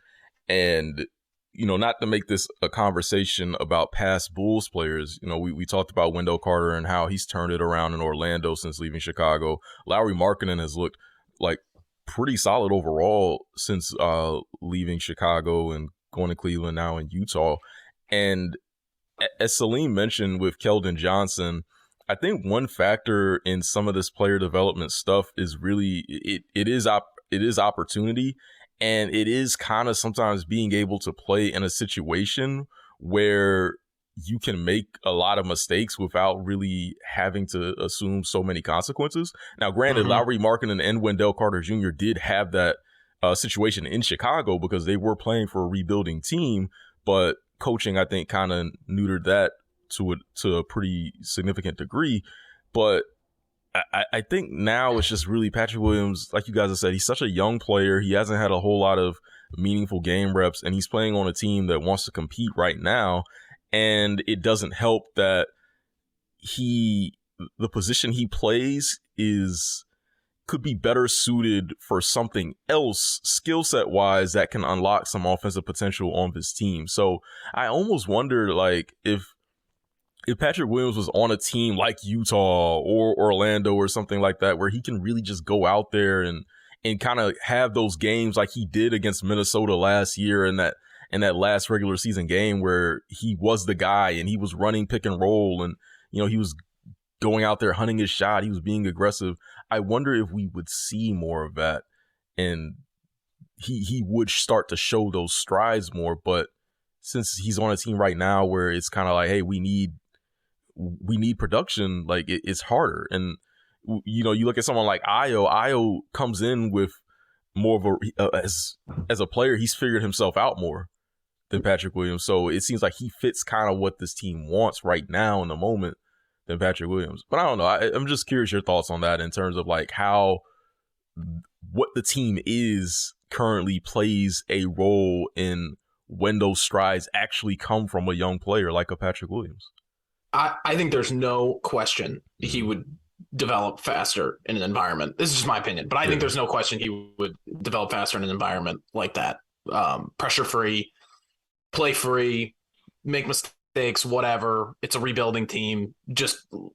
[SPEAKER 2] and you know, not to make this a conversation about past Bulls players, you know, we talked about Wendell Carter and how he's turned it around in Orlando since leaving Chicago. Lauri Markkanen has looked like pretty solid overall since leaving Chicago and going to Cleveland, now in Utah. And as Salim mentioned with Keldon Johnson, I think one factor in some of this player development stuff is really it is opportunity, and it is kind of sometimes being able to play in a situation where you can make a lot of mistakes without really having to assume so many consequences. Now, granted, Lauri Markkanen and Wendell Carter Jr. did have that situation in Chicago because they were playing for a rebuilding team, but coaching, I think, kind of neutered that to a pretty significant degree. But I think now it's just really Patrick Williams, like you guys have said, he's such a young player. He hasn't had a whole lot of meaningful game reps, and he's playing on a team that wants to compete right now. And it doesn't help that the position he plays could be better suited for something else skill set wise that can unlock some offensive potential on this team. So I almost wonder, like, if Patrick Williams was on a team like Utah or Orlando or something like that, where he can really just go out there and kind of have those games like he did against Minnesota last year in that last regular season game where he was the guy and he was running pick and roll and, you know, he was going out there hunting his shot. He was being aggressive. I wonder if we would see more of that and he would start to show those strides more. But since he's on a team right now where it's kind of like, hey, we need production, like it's harder. And, you know, you look at someone like Ayo comes in with more of as a player, he's figured himself out more than Patrick Williams. So it seems like he fits kind of what this team wants right now in the moment than Patrick Williams. But I don't know. I'm just curious your thoughts on that in terms of like what the team is currently plays a role in when those strides actually come from a young player like a Patrick Williams.
[SPEAKER 4] I think there's no question he would develop faster in an environment. This is just my opinion, but I think there's no question he would develop faster in an environment like that. Pressure-free, play-free, make mistakes, whatever. It's a rebuilding team.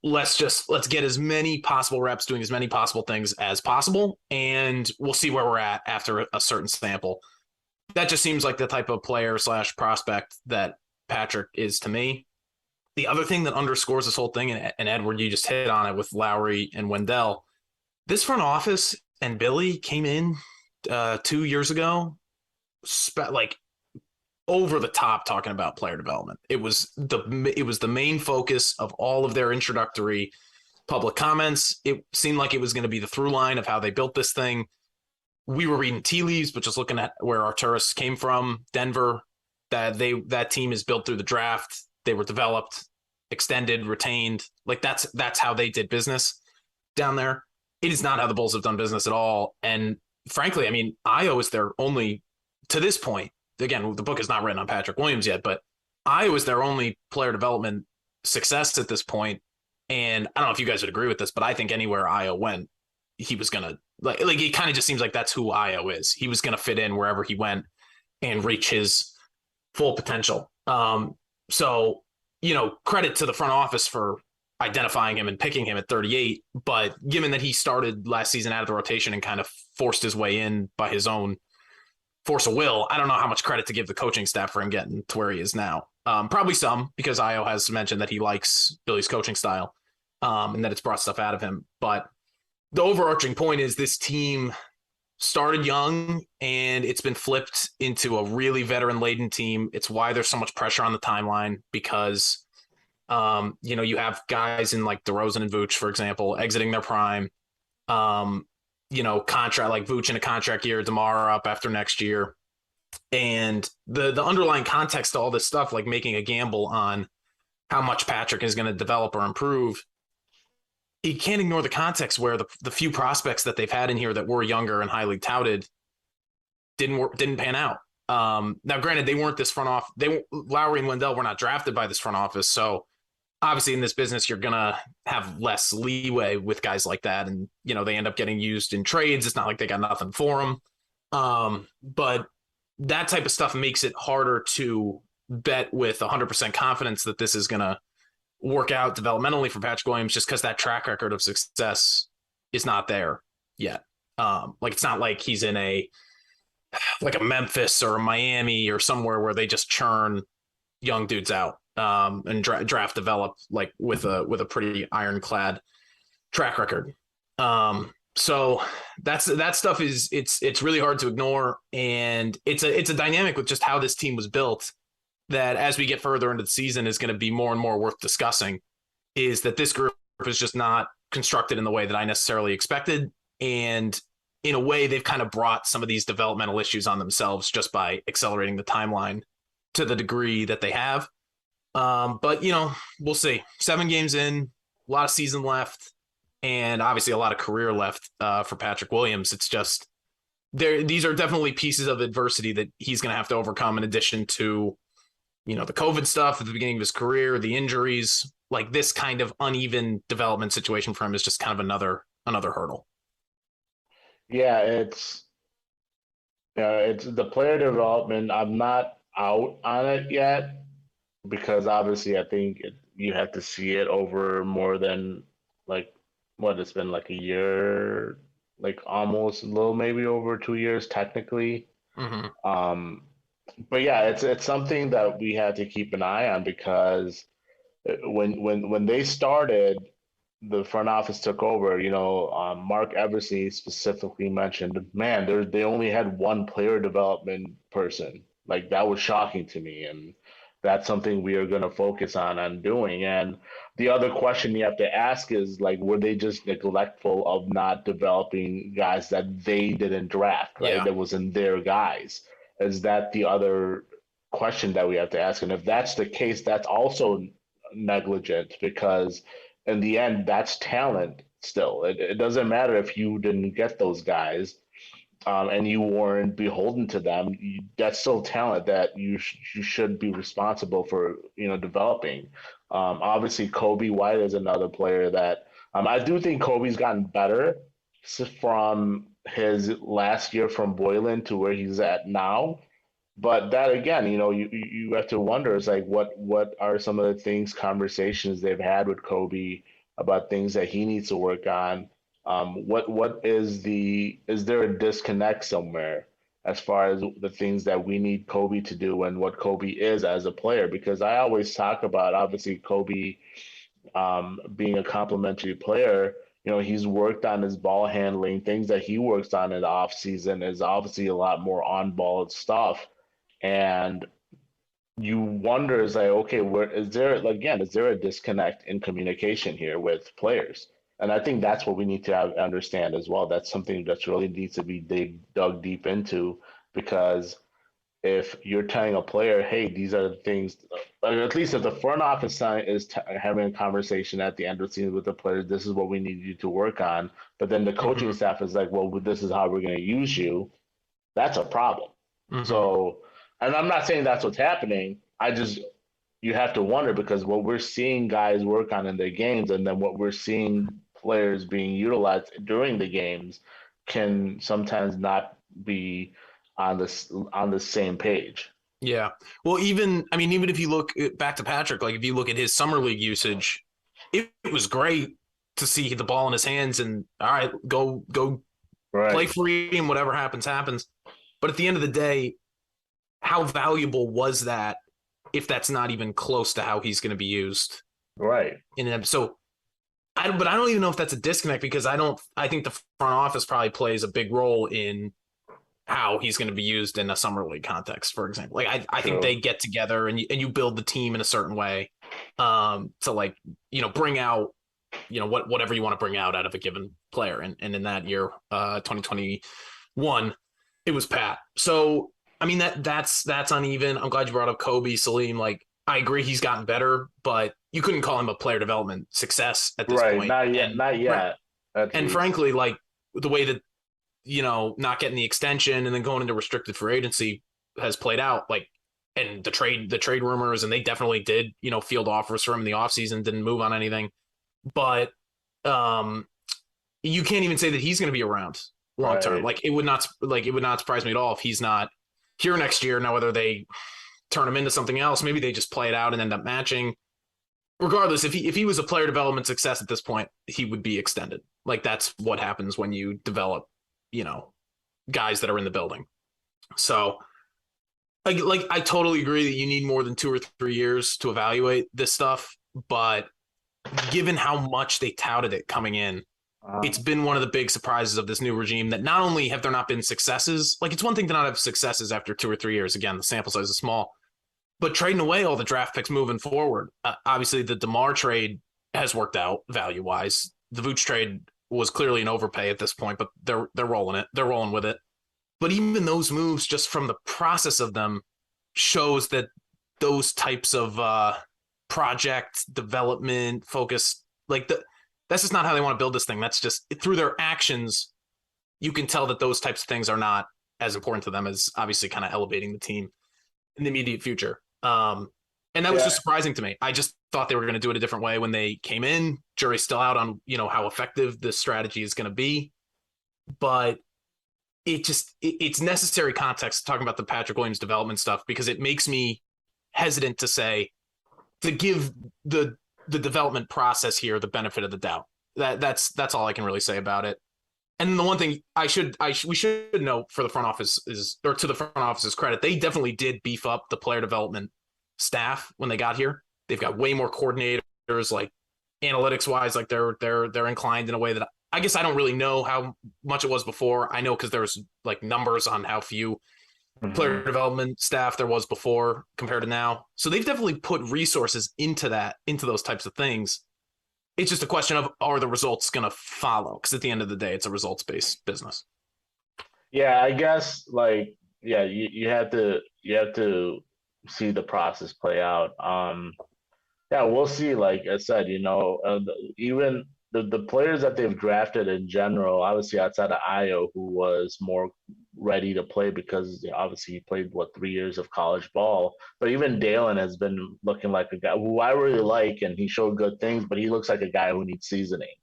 [SPEAKER 4] Let's get as many possible reps doing as many possible things as possible, and we'll see where we're at after a certain sample. That just seems like the type of player / prospect that Patrick is to me. The other thing that underscores this whole thing, and Edward, you just hit on it with Lauri and Wendell, this front office and Billy came in 2 years ago, like over the top talking about player development. It was the main focus of all of their introductory public comments. It seemed like it was going to be the through line of how they built this thing. We were reading tea leaves, but just looking at where Arturas came from, Denver, that team is built through the draft. They were developed, extended, retained. Like that's how they did business down there. It is not how the Bulls have done business at all. And frankly, I mean, Ayo is their only, to this point, again, the book is not written on Patrick Williams yet, but Ayo is their only player development success at this point. And I don't know if you guys would agree with this, but I think anywhere Ayo went, he was going to, like it kind of just seems like that's who Ayo is. He was going to fit in wherever he went and reach his full potential. So, you know, credit to the front office for identifying him and picking him at 38. But given that he started last season out of the rotation and kind of forced his way in by his own force of will, I don't know how much credit to give the coaching staff for him getting to where he is now. Probably some, because Ayo has mentioned that he likes Billy's coaching style and that it's brought stuff out of him. But the overarching point is this team started young and it's been flipped into a really veteran-laden team. It's why there's so much pressure on the timeline because, you know, you have guys in like DeRozan and Vooch, for example, exiting their prime. You know, contract like Vooch in a contract year, DeMar up after next year. And the underlying context to all this stuff, like making a gamble on how much Patrick is going to develop or improve, you can't ignore the context where the few prospects that they've had in here that were younger and highly touted didn't pan out. Now, granted, they weren't this front office. Lauri and Wendell were not drafted by this front office. So obviously in this business, you're going to have less leeway with guys like that. And, you know, they end up getting used in trades. It's not like they got nothing for them. But that type of stuff makes it harder to bet with 100% confidence that this is going to work out developmentally for Patrick Williams, just because that track record of success is not there yet. Like it's not like he's in a Memphis or a Miami or somewhere where they just churn young dudes out and draft develop like with a pretty ironclad track record. So that stuff is it's really hard to ignore, and it's a dynamic with just how this team was built that as we get further into the season is going to be more and more worth discussing. Is that this group is just not constructed in the way that I necessarily expected, and in a way they've kind of brought some of these developmental issues on themselves just by accelerating the timeline to the degree that they have. But we'll see. 7 games in, a lot of season left, and obviously a lot of career left for Patrick Williams. It's just these are definitely pieces of adversity that he's going to have to overcome, in addition to the COVID stuff at the beginning of his career, the injuries. Like this kind of uneven development situation for him is just kind of another hurdle.
[SPEAKER 3] Yeah, it's the player development. I'm not out on it yet because obviously I think you have to see it over more than like what it's been like a year, like almost a little maybe over 2 years technically.
[SPEAKER 4] Mm-hmm.
[SPEAKER 3] But yeah, it's something that we had to keep an eye on because when they started, the front office took over. Mark Eversley specifically mentioned, man, they only had one player development person. Like that was shocking to me, and that's something we are going to focus on doing. And the other question you have to ask is like, were they just neglectful of not developing guys that they didn't draft, right?
[SPEAKER 4] Yeah.
[SPEAKER 3] That wasn't their guys. Is that the other question that we have to ask? And if that's the case, that's also negligent because in the end, that's talent still. It doesn't matter if you didn't get those guys and you weren't beholden to them. That's still talent that you should be responsible for, developing. Obviously, Kobe White is another player that I do think Kobe's gotten better from his last year from Boylan to where he's at now. But that again, you have to wonder is like what are some of the conversations they've had with Kobe about things that he needs to work on? Is there a disconnect somewhere as far as the things that we need Kobe to do and what Kobe is as a player? Because I always talk about obviously Kobe being a complementary player. He's worked on his ball handling. Things that he works on in the off season is obviously a lot more on ball stuff. And you wonder is like, okay, is there a disconnect in communication here with players? And I think that's what we need to understand as well. That's something that really needs to be dug deep into, because if you're telling a player, hey, these are the things, or at least if the front office is having a conversation at the end of the season with the players, this is what we need you to work on. But then the coaching staff is like, well, this is how we're going to use you. That's a problem. Mm-hmm. So, and I'm not saying that's what's happening. You have to wonder, because what we're seeing guys work on in their games and then what we're seeing players being utilized during the games can sometimes not be on the same page.
[SPEAKER 4] Yeah. Well, even if you look back to Patrick, like if you look at his summer league usage, it was great to see the ball in his hands and all right, go right. Play free and whatever happens. But at the end of the day, how valuable was that if that's not even close to how he's going to be used?
[SPEAKER 3] Right.
[SPEAKER 4] So I don't even know if that's a disconnect, because I think the front office probably plays a big role in how he's going to be used in a summer league context, for example. Like I think they get together and you build the team in a certain way to like, bring out, whatever you want to bring out of a given player. And in that year, 2021, it was Pat. So, I mean, that's uneven. I'm glad you brought up Kobe, Salim. Like, I agree he's gotten better, but you couldn't call him a player development success at this point.
[SPEAKER 3] Not yet. Not yet.
[SPEAKER 4] And frankly, like the way that, not getting the extension and then going into restricted free agency has played out, like, and the trade rumors, and they definitely did, field offers for him in the offseason, didn't move on anything. But you can't even say that he's going to be around long term. Right. Like it would not surprise me at all if he's not here next year. Now, whether they turn him into something else, maybe they just play it out and end up matching. Regardless, if he was a player development success at this point, he would be extended. Like that's what happens when you develop guys that are in the building. So I totally agree that you need more than 2 or 3 years to evaluate this stuff, but given how much they touted it coming in, it's been one of the big surprises of this new regime that not only have there not been successes, like it's one thing to not have successes after 2 or 3 years. Again, the sample size is small, but trading away all the draft picks moving forward. Obviously, the DeMar trade has worked out value wise. The Vooch trade was clearly an overpay at this point, but they're rolling it. They're rolling with it. But even those moves, just from the process of them, shows that those types of project development focus, that's just not how they want to build this thing. That's just through their actions, you can tell that those types of things are not as important to them as obviously kind of elevating the team in the immediate future. And that was just surprising to me. I just thought they were going to do it a different way when they came in. Jury's still out on, how effective this strategy is going to be. But it's necessary context talking about the Patrick Williams development stuff, because it makes me hesitant to give the development process here the benefit of the doubt. That's all I can really say about it. And the one thing we should note for the front office or to the front office's credit, they definitely did beef up the player development staff when they got here. They've got way more coordinators, like analytics wise, like they're inclined in a way that I guess I don't really know how much it was before. I know because there's like numbers on how few player development staff there was before compared to now. So they've definitely put resources into those types of things. It's just a question of, are the results going to follow? Because at the end of the day, it's a results-based business.
[SPEAKER 3] Yeah, I guess you have to see the process play out. Yeah, we'll see. Like I said, even the players that they've drafted in general, obviously outside of Ayo, who was more ready to play because obviously he played 3 years of college ball. But even Dalen has been looking like a guy who I really like, and he showed good things, but he looks like a guy who needs seasoning,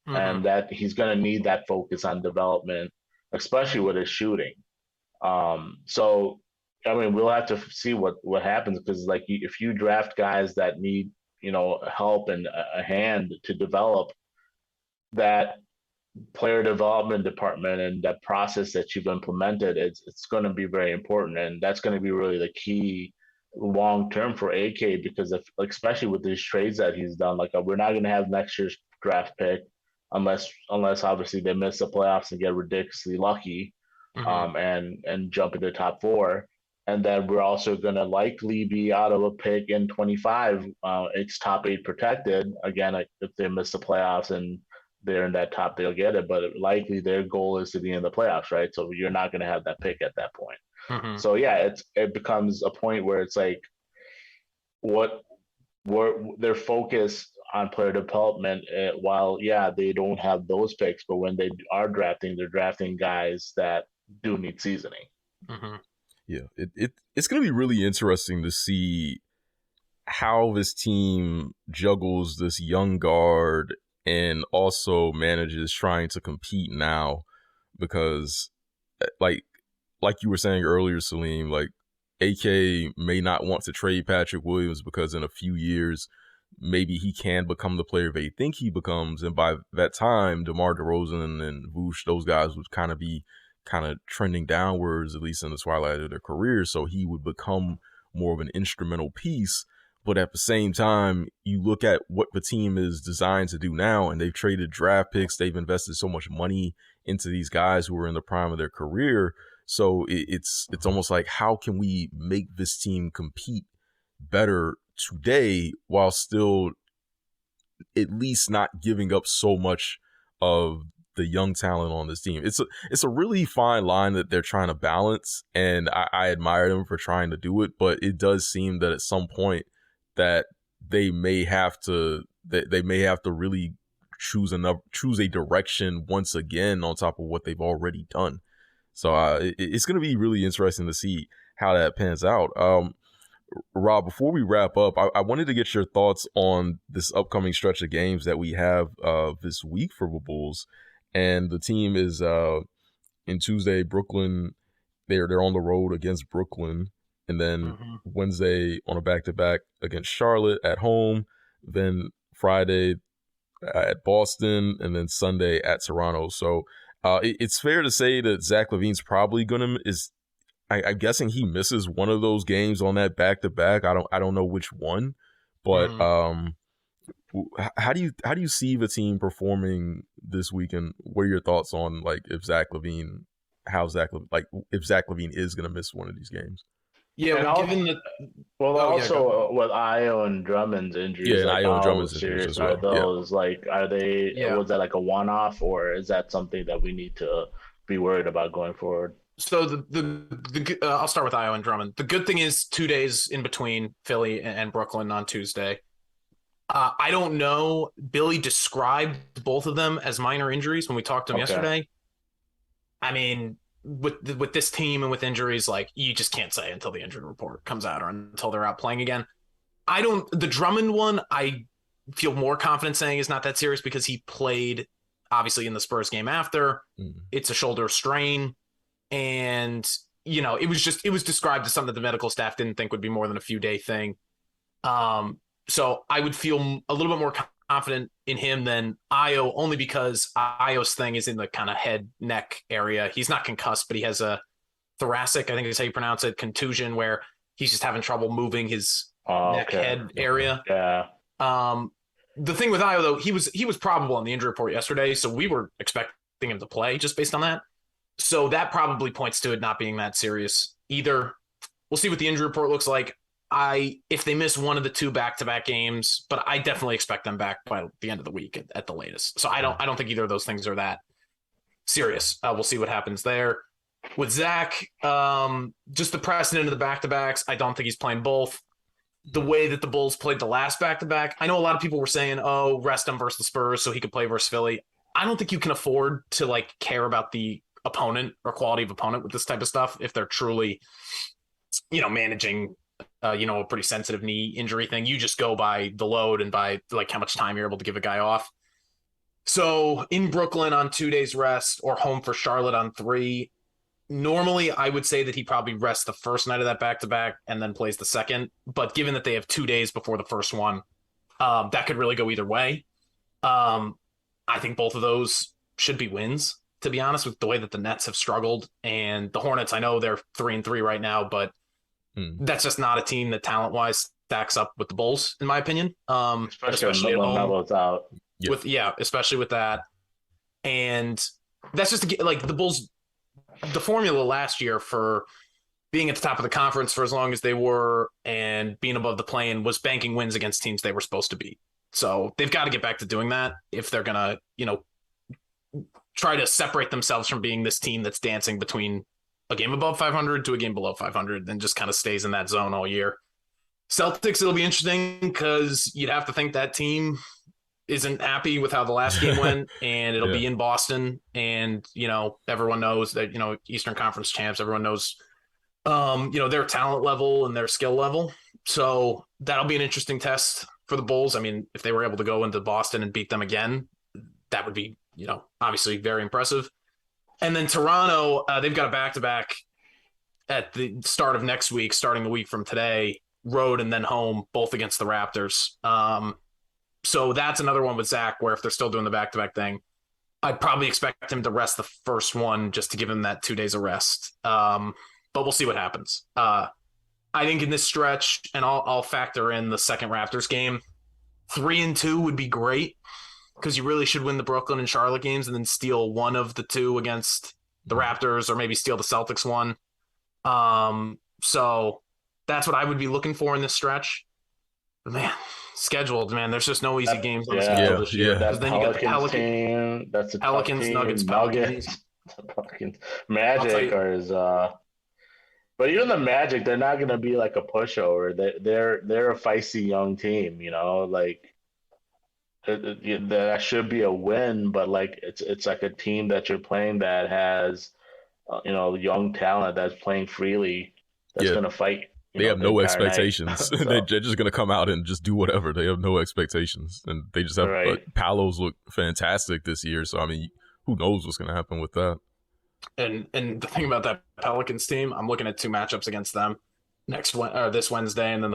[SPEAKER 3] and that he's going to need that focus on development, especially with his shooting. So I mean, we'll have to see what happens, because if you draft guys that need help and a hand to develop, that player development department and that process that you've implemented, it's going to be very important, and that's going to be really the key long term for AK, because especially with these trades that he's done, we're not going to have next year's draft pick unless obviously they miss the playoffs and get ridiculously lucky, and jump into the top 4. And then we're also going to likely be out of a pick in 25. It's top 8 protected. Again, if they miss the playoffs and they're in that top, they'll get it. But likely their goal is to be in the playoffs, right? So you're not going to have that pick at that point. So yeah, it becomes a point where it's like, their focus on player development, while they don't have those picks, but when they are drafting, they're drafting guys that do need seasoning.
[SPEAKER 2] Yeah, it's going to be really interesting to see how this team juggles this young guard and also manages trying to compete now, because like you were saying earlier, Salim, AK may not want to trade Patrick Williams because in a few years, maybe he can become the player they think he becomes. And by that time, DeMar DeRozan and Vooch, those guys would kind of be trending downwards, at least in the twilight of their career. So he would become more of an instrumental piece. But at the same time, you look at what the team is designed to do now, and they've traded draft picks. They've invested so much money into these guys who are in the prime of their career. So it's almost like, how can we make this team compete better today while still at least not giving up so much of the young talent on this team? It's a really fine line that they're trying to balance, and I admire them for trying to do it. But it does seem that at some point that they may have to really choose a direction once again on top of what they've already done. So it's going to be really interesting to see how that pans out. Rob, before we wrap up, I wanted to get your thoughts on this upcoming stretch of games that we have this week for the Bulls. And the team is in Tuesday, Brooklyn. They're on the road against Brooklyn, and then Wednesday on a back-to-back against Charlotte at home. Then Friday at Boston, and then Sunday at Toronto. So It's fair to say that Zach LaVine's probably I'm guessing he misses one of those games on that back-to-back. I don't know which one, but how do you see the team performing this weekend? What are your thoughts on if Zach LaVine is going to miss one of these games?
[SPEAKER 3] Yeah,
[SPEAKER 4] well, given that.
[SPEAKER 3] With Io and Drummond's injuries,
[SPEAKER 2] and Io and Drummond's
[SPEAKER 3] serious
[SPEAKER 2] injuries as well.
[SPEAKER 3] Are those? Are they?
[SPEAKER 4] Yeah.
[SPEAKER 3] Was that a one-off, or is that something that we need to be worried about going forward?
[SPEAKER 4] So I'll start with Io and Drummond. The good thing is 2 days in between Philly and Brooklyn on Tuesday. I don't know. Billy described both of them as minor injuries when we talked to him yesterday. I mean, with this team and with injuries, you just can't say until the injury report comes out or until they're out playing again. The Drummond one, I feel more confident saying is not that serious because he played obviously in the Spurs game after. It's a shoulder strain. And, it was described as something that the medical staff didn't think would be more than a few day thing. So I would feel a little bit more confident in him than Io, only because Io's thing is in the kind of head neck area. He's not concussed, but he has a thoracic, I think is how you pronounce it, contusion, where he's just having trouble moving his neck head area.
[SPEAKER 3] Yeah.
[SPEAKER 4] The thing with Io though, he was probable on the injury report yesterday, so we were expecting him to play just based on that. So that probably points to it not being that serious either. We'll see what the injury report looks like. If they miss one of the two back-to-back games, but I definitely expect them back by the end of the week at the latest. So I don't think either of those things are that serious. We'll see what happens there. With Zach, just the precedent of the back-to-backs, I don't think he's playing both. The way that the Bulls played the last back-to-back, I know a lot of people were saying, rest him versus the Spurs so he could play versus Philly. I don't think you can afford to care about the opponent or quality of opponent with this type of stuff if they're truly, managing a pretty sensitive knee injury thing. You just go by the load and by how much time you're able to give a guy off. So in Brooklyn on 2 days rest or home for Charlotte on 3, normally I would say that he probably rests the first night of that back-to-back and then plays the second. But given that they have 2 days before the first one, that could really go either way. I think both of those should be wins, to be honest, with the way that the Nets have struggled. And the Hornets, I know they're 3-3 right now, but that's just not a team that talent-wise stacks up with the Bulls, in my opinion. Especially at home.
[SPEAKER 3] Out.
[SPEAKER 4] Especially with that. And that's just the Bulls, the formula last year for being at the top of the conference for as long as they were and being above the play-in was banking wins against teams they were supposed to beat. So they've got to get back to doing that if they're going to, try to separate themselves from being this team that's dancing between a game above 500 to a game below 500 and just kind of stays in that zone all year. Celtics, it'll be interesting because you'd have to think that team isn't happy with how the last game went, and it'll be in Boston. And, everyone knows that, Eastern Conference champs, everyone knows, their talent level and their skill level. So that'll be an interesting test for the Bulls. I mean, if they were able to go into Boston and beat them again, that would be, obviously very impressive. And then Toronto, they've got a back-to-back at the start of next week, starting the week from today, road and then home, both against the Raptors. So that's another one with Zach where if they're still doing the back-to-back thing, I'd probably expect him to rest the first one just to give him that 2 days of rest. But we'll see what happens. I think in this stretch, and I'll factor in the second Raptors game, 3-2 would be great because you really should win the Brooklyn and Charlotte games and then steal one of the two against the Raptors or maybe steal the Celtics one. So that's what I would be looking for in this stretch. But man, scheduled, man, there's just no easy games on the schedule this year.
[SPEAKER 3] That
[SPEAKER 4] then you got the
[SPEAKER 3] team, that's a
[SPEAKER 4] Pelicans,
[SPEAKER 3] team.
[SPEAKER 4] Nuggets,
[SPEAKER 3] Pelicans, Magic is but even the Magic, they're not gonna be like a pushover. They're a feisty young team, that should be a win, but it's like a team that you're playing that has young talent that's playing freely, that's gonna fight.
[SPEAKER 2] They have no expectations.
[SPEAKER 3] So.
[SPEAKER 2] They're just gonna come out and just do whatever. They have no expectations, and they just have Palos look fantastic this year. So I mean, who knows what's gonna happen with that?
[SPEAKER 4] And the thing about that Pelicans team, I'm looking at 2 matchups against them this Wednesday, and then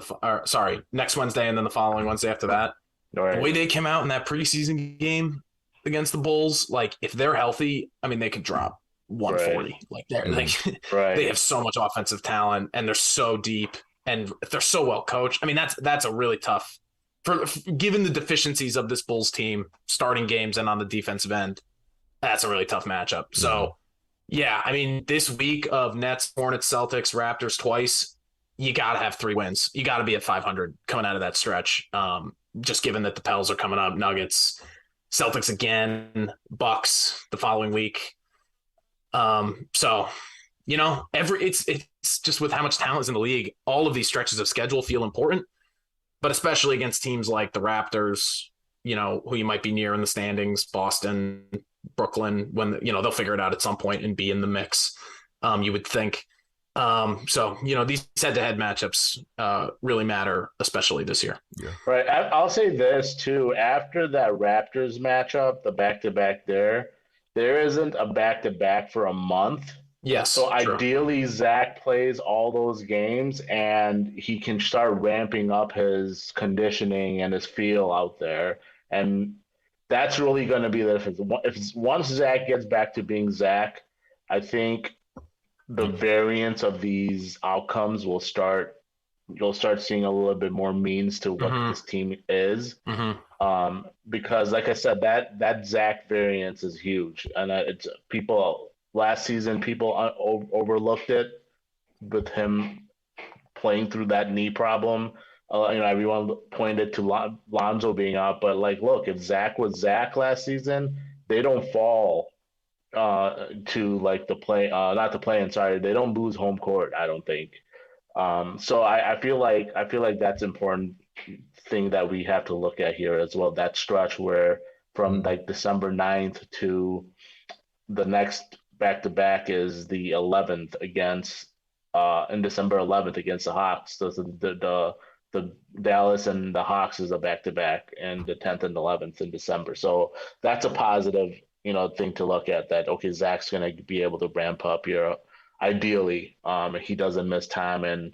[SPEAKER 4] next Wednesday, and then the following Wednesday after that.
[SPEAKER 3] Right.
[SPEAKER 4] The way they came out in that preseason game, against the Bulls. Like if they're healthy, I mean, they could drop 140.
[SPEAKER 3] Right.
[SPEAKER 4] Like they're
[SPEAKER 3] Right.
[SPEAKER 4] they have so much offensive talent and they're so deep and they're so well coached. I mean, that's a really tough for given the deficiencies of this Bulls team starting games and on the defensive end. That's a really tough matchup. So yeah, I mean, this week of Nets, Hornets, Celtics, Raptors twice, you got to have 3 wins. You got to be at 500 coming out of that stretch. Just given that the Pels are coming up, Nuggets, Celtics again, Bucks the following week. So, you know, it's just with how much talent is in the league, all of these stretches of schedule feel important, but especially against teams like the Raptors, you know, who you might be near in the standings, Boston, Brooklyn, when, you know, they'll figure it out at some point and be in the mix, you would think. So, you know, these head-to-head matchups really matter, especially this year.
[SPEAKER 2] Yeah.
[SPEAKER 3] Right. I'll say this too. After that Raptors matchup, the back-to-back there isn't a back-to-back for a month.
[SPEAKER 4] Yes.
[SPEAKER 3] So
[SPEAKER 4] true.
[SPEAKER 3] ideally, Zach plays all those games and he can start ramping up his conditioning and his feel out there. And that's really going to be the difference. Once Zach gets back to being Zach, I think the variance of these outcomes will start. You'll start seeing a little bit more means to what this team is. Because, like I said, that Zach variance is huge, and it's people last season overlooked it with him playing through that knee problem. You know, everyone pointed to Lonzo being out, but like, look, if Zach was Zach last season, they don't fall to like the play, not the play. Sorry, they don't lose home court. I don't think. So I feel like that's important thing that we have to look at here as well. That stretch where from like December 9th to the next back-to-back is the 11th against in December 11th against the Hawks. So the Dallas and the Hawks is a back-to-back, and the 10th and 11th in December. So that's a positive, you know, thing to look at. That okay, Zach's going to be able to ramp up here. Ideally, he doesn't miss time, and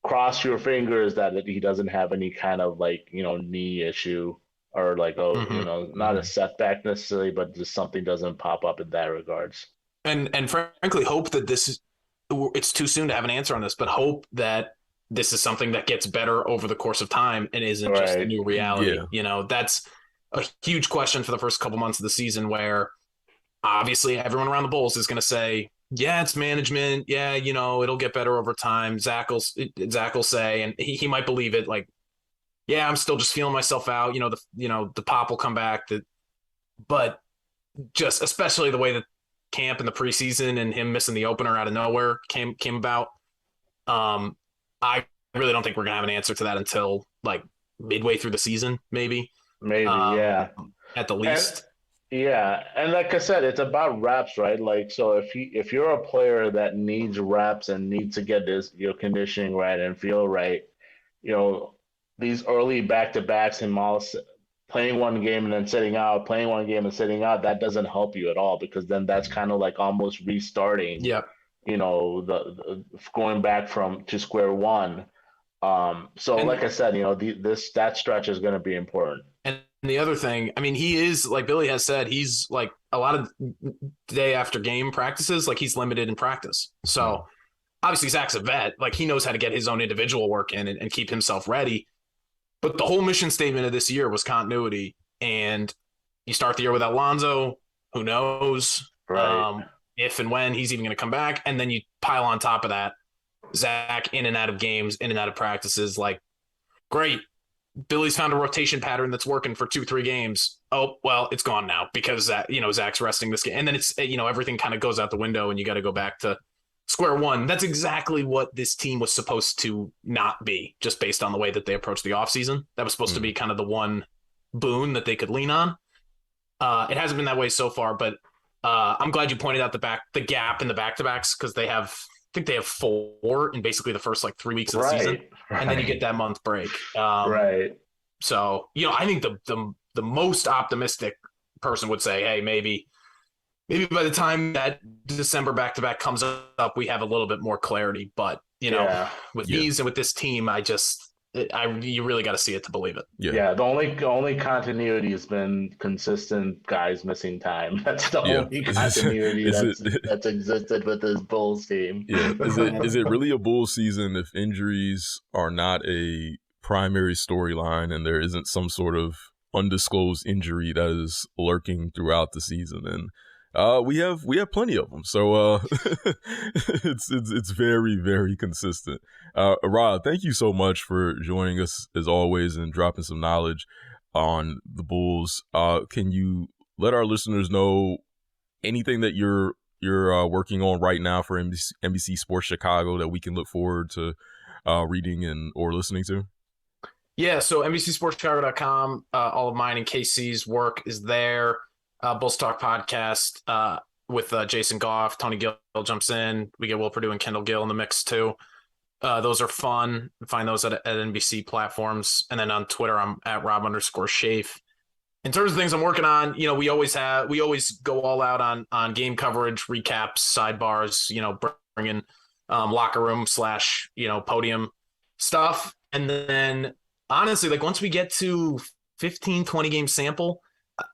[SPEAKER 3] cross your fingers that he doesn't have any kind of like, you know, knee issue or like you know, not a setback necessarily, but just something doesn't pop up in that regards.
[SPEAKER 4] And frankly, hope that it's too soon to have an answer on this, but hope that this is something that gets better over the course of time and isn't just a new reality. Yeah. You know, that's a huge question for the first couple months of the season, where obviously everyone around the Bulls is going to say, yeah, it's management. Yeah, you know, it'll get better over time. Zach will say, and he might believe it, like, yeah, I'm still just feeling myself out. You know, the pop will come back. But just especially the way that camp in the preseason and him missing the opener out of nowhere came about. I really don't think we're gonna have an answer to that until like midway through the season, maybe.
[SPEAKER 3] Yeah,
[SPEAKER 4] at the least.
[SPEAKER 3] And like I said, it's about reps, right? Like, so if you're a player that needs reps and needs to get your conditioning right and feel right, you know, these early back-to-backs and playing one game and then sitting out, playing one game and sitting out, that doesn't help you at all, because then that's kind of like almost restarting. Yeah. You know, the going back to square one. Like I said, you know, that stretch is going to be important.
[SPEAKER 4] And the other thing, I mean, he is, like Billy has said, he's like a lot of day after game practices, like he's limited in practice. So obviously Zach's a vet, like he knows how to get his own individual work in and keep himself ready. But the whole mission statement of this year was continuity. And you start the year without Lonzo, who knows if and when he's even going to come back. And then you pile on top of that, Zach in and out of games, in and out of practices. Like, great. Billy's found a rotation pattern that's working for 2-3 games. Oh, well, it's gone now because Zach's resting this game. And then it's, you know, everything kind of goes out the window and you got to go back to square one. That's exactly what this team was supposed to not be, just based on the way that they approached the offseason. That was supposed to be kind of the one boon that they could lean on. It hasn't been that way so far, but I'm glad you pointed out the gap in the back-to-backs, because I think they have 4 in basically the first like 3 weeks of the season, and then you get that month break. So, you know, I think the most optimistic person would say, hey, maybe by the time that December back-to-back comes up, we have a little bit more clarity. But, you know, with these and with this team, you really got to see it to believe it.
[SPEAKER 3] Yeah. The only continuity has been consistent guys missing time. That's the only continuity that's existed with this Bulls team.
[SPEAKER 2] Yeah. Is it really a Bulls season if injuries are not a primary storyline and there isn't some sort of undisclosed injury that is lurking throughout the season? And we have plenty of them, so it's very, very consistent. Rob, thank you so much for joining us as always and dropping some knowledge on the Bulls. Can you let our listeners know anything that you're working on right now for NBC Sports Chicago that we can look forward to reading or listening to?
[SPEAKER 4] Yeah, so NBCSportsChicago.com, all of mine and KC's work is there. Bulls Talk podcast with Jason Goff. Tony Gill jumps in. We get Will Perdue and Kendall Gill in the mix too. Those are fun. Find those at NBC platforms. And then on Twitter, I'm at Rob_Schaefer. In terms of things I'm working on, we always go all out on game coverage, recaps, sidebars, bringing locker room / podium stuff. And then honestly, like once we get to 15, 20 game sample,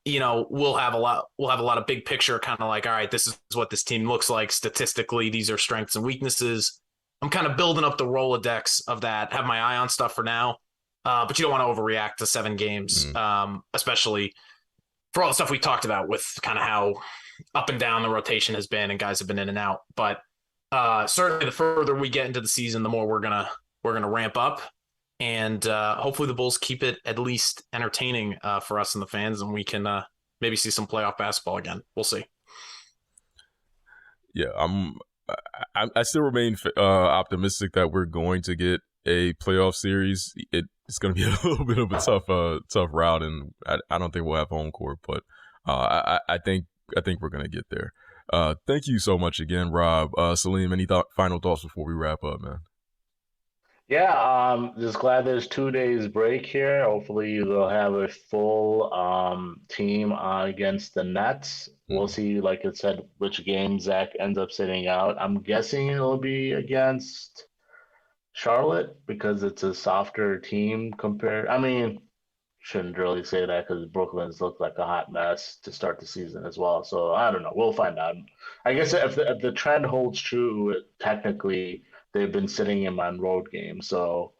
[SPEAKER 4] we'll have a lot of big picture kind of like, all right, this is what this team looks like statistically. These are strengths and weaknesses. I'm kind of building up the Rolodex of that, have my eye on stuff for now. But you don't want to overreact to 7 games, especially for all the stuff we talked about with kind of how up and down the rotation has been and guys have been in and out. But certainly the further we get into the season, the more we're gonna ramp up. And hopefully the Bulls keep it at least entertaining for us and the fans, and we can maybe see some playoff basketball again. We'll see. Yeah,
[SPEAKER 2] I still remain optimistic that we're going to get a playoff series. It's going to be a little bit of a tough route, and I don't think we'll have home court, but I think we're going to get there. Thank you so much again, Rob. Salim, any final thoughts before we wrap up, man?
[SPEAKER 3] Yeah, just glad there's 2 days break here. Hopefully they'll have a full team against the Nets. We'll see, like it said, which game Zach ends up sitting out. I'm guessing it'll be against Charlotte because it's a softer team compared. I mean, shouldn't really say that because Brooklyn's looked like a hot mess to start the season as well. So I don't know. We'll find out. I guess if the trend holds true, technically they've been sitting him on road games, so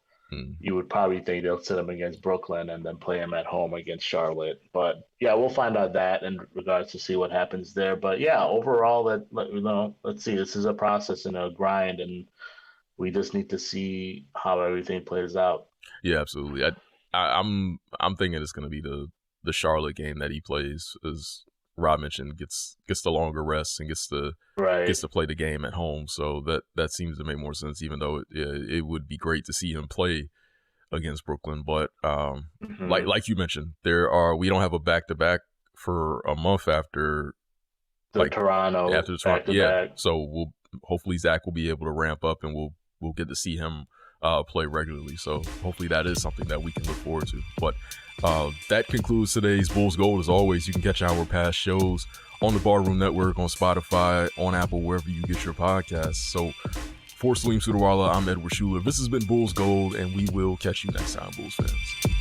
[SPEAKER 3] you would probably think they'll sit him against Brooklyn and then play him at home against Charlotte. But yeah, we'll find out that in regards to see what happens there. But yeah, overall, let's see. This is a process and a grind, and we just need to see how everything plays out.
[SPEAKER 2] Yeah, absolutely. I'm thinking it's going to be the Charlotte game that he plays, as Rob mentioned, gets the longer rest and gets to play the game at home. So that seems to make more sense, even though it would be great to see him play against Brooklyn. But like you mentioned, we don't have a back-to-back for a month after
[SPEAKER 3] Toronto.
[SPEAKER 2] After the Toronto, yeah. So hopefully Zach will be able to ramp up, and we'll get to see him play regularly. So hopefully that is something that we can look forward to. But that concludes today's Bulls Gold. As always, you can catch our past shows on the Barroom Network, on Spotify, on Apple, wherever you get your podcasts. So for Salim Sudawala, I'm Edward Schuler. This has been Bulls Gold, and we will catch you next time, Bulls fans.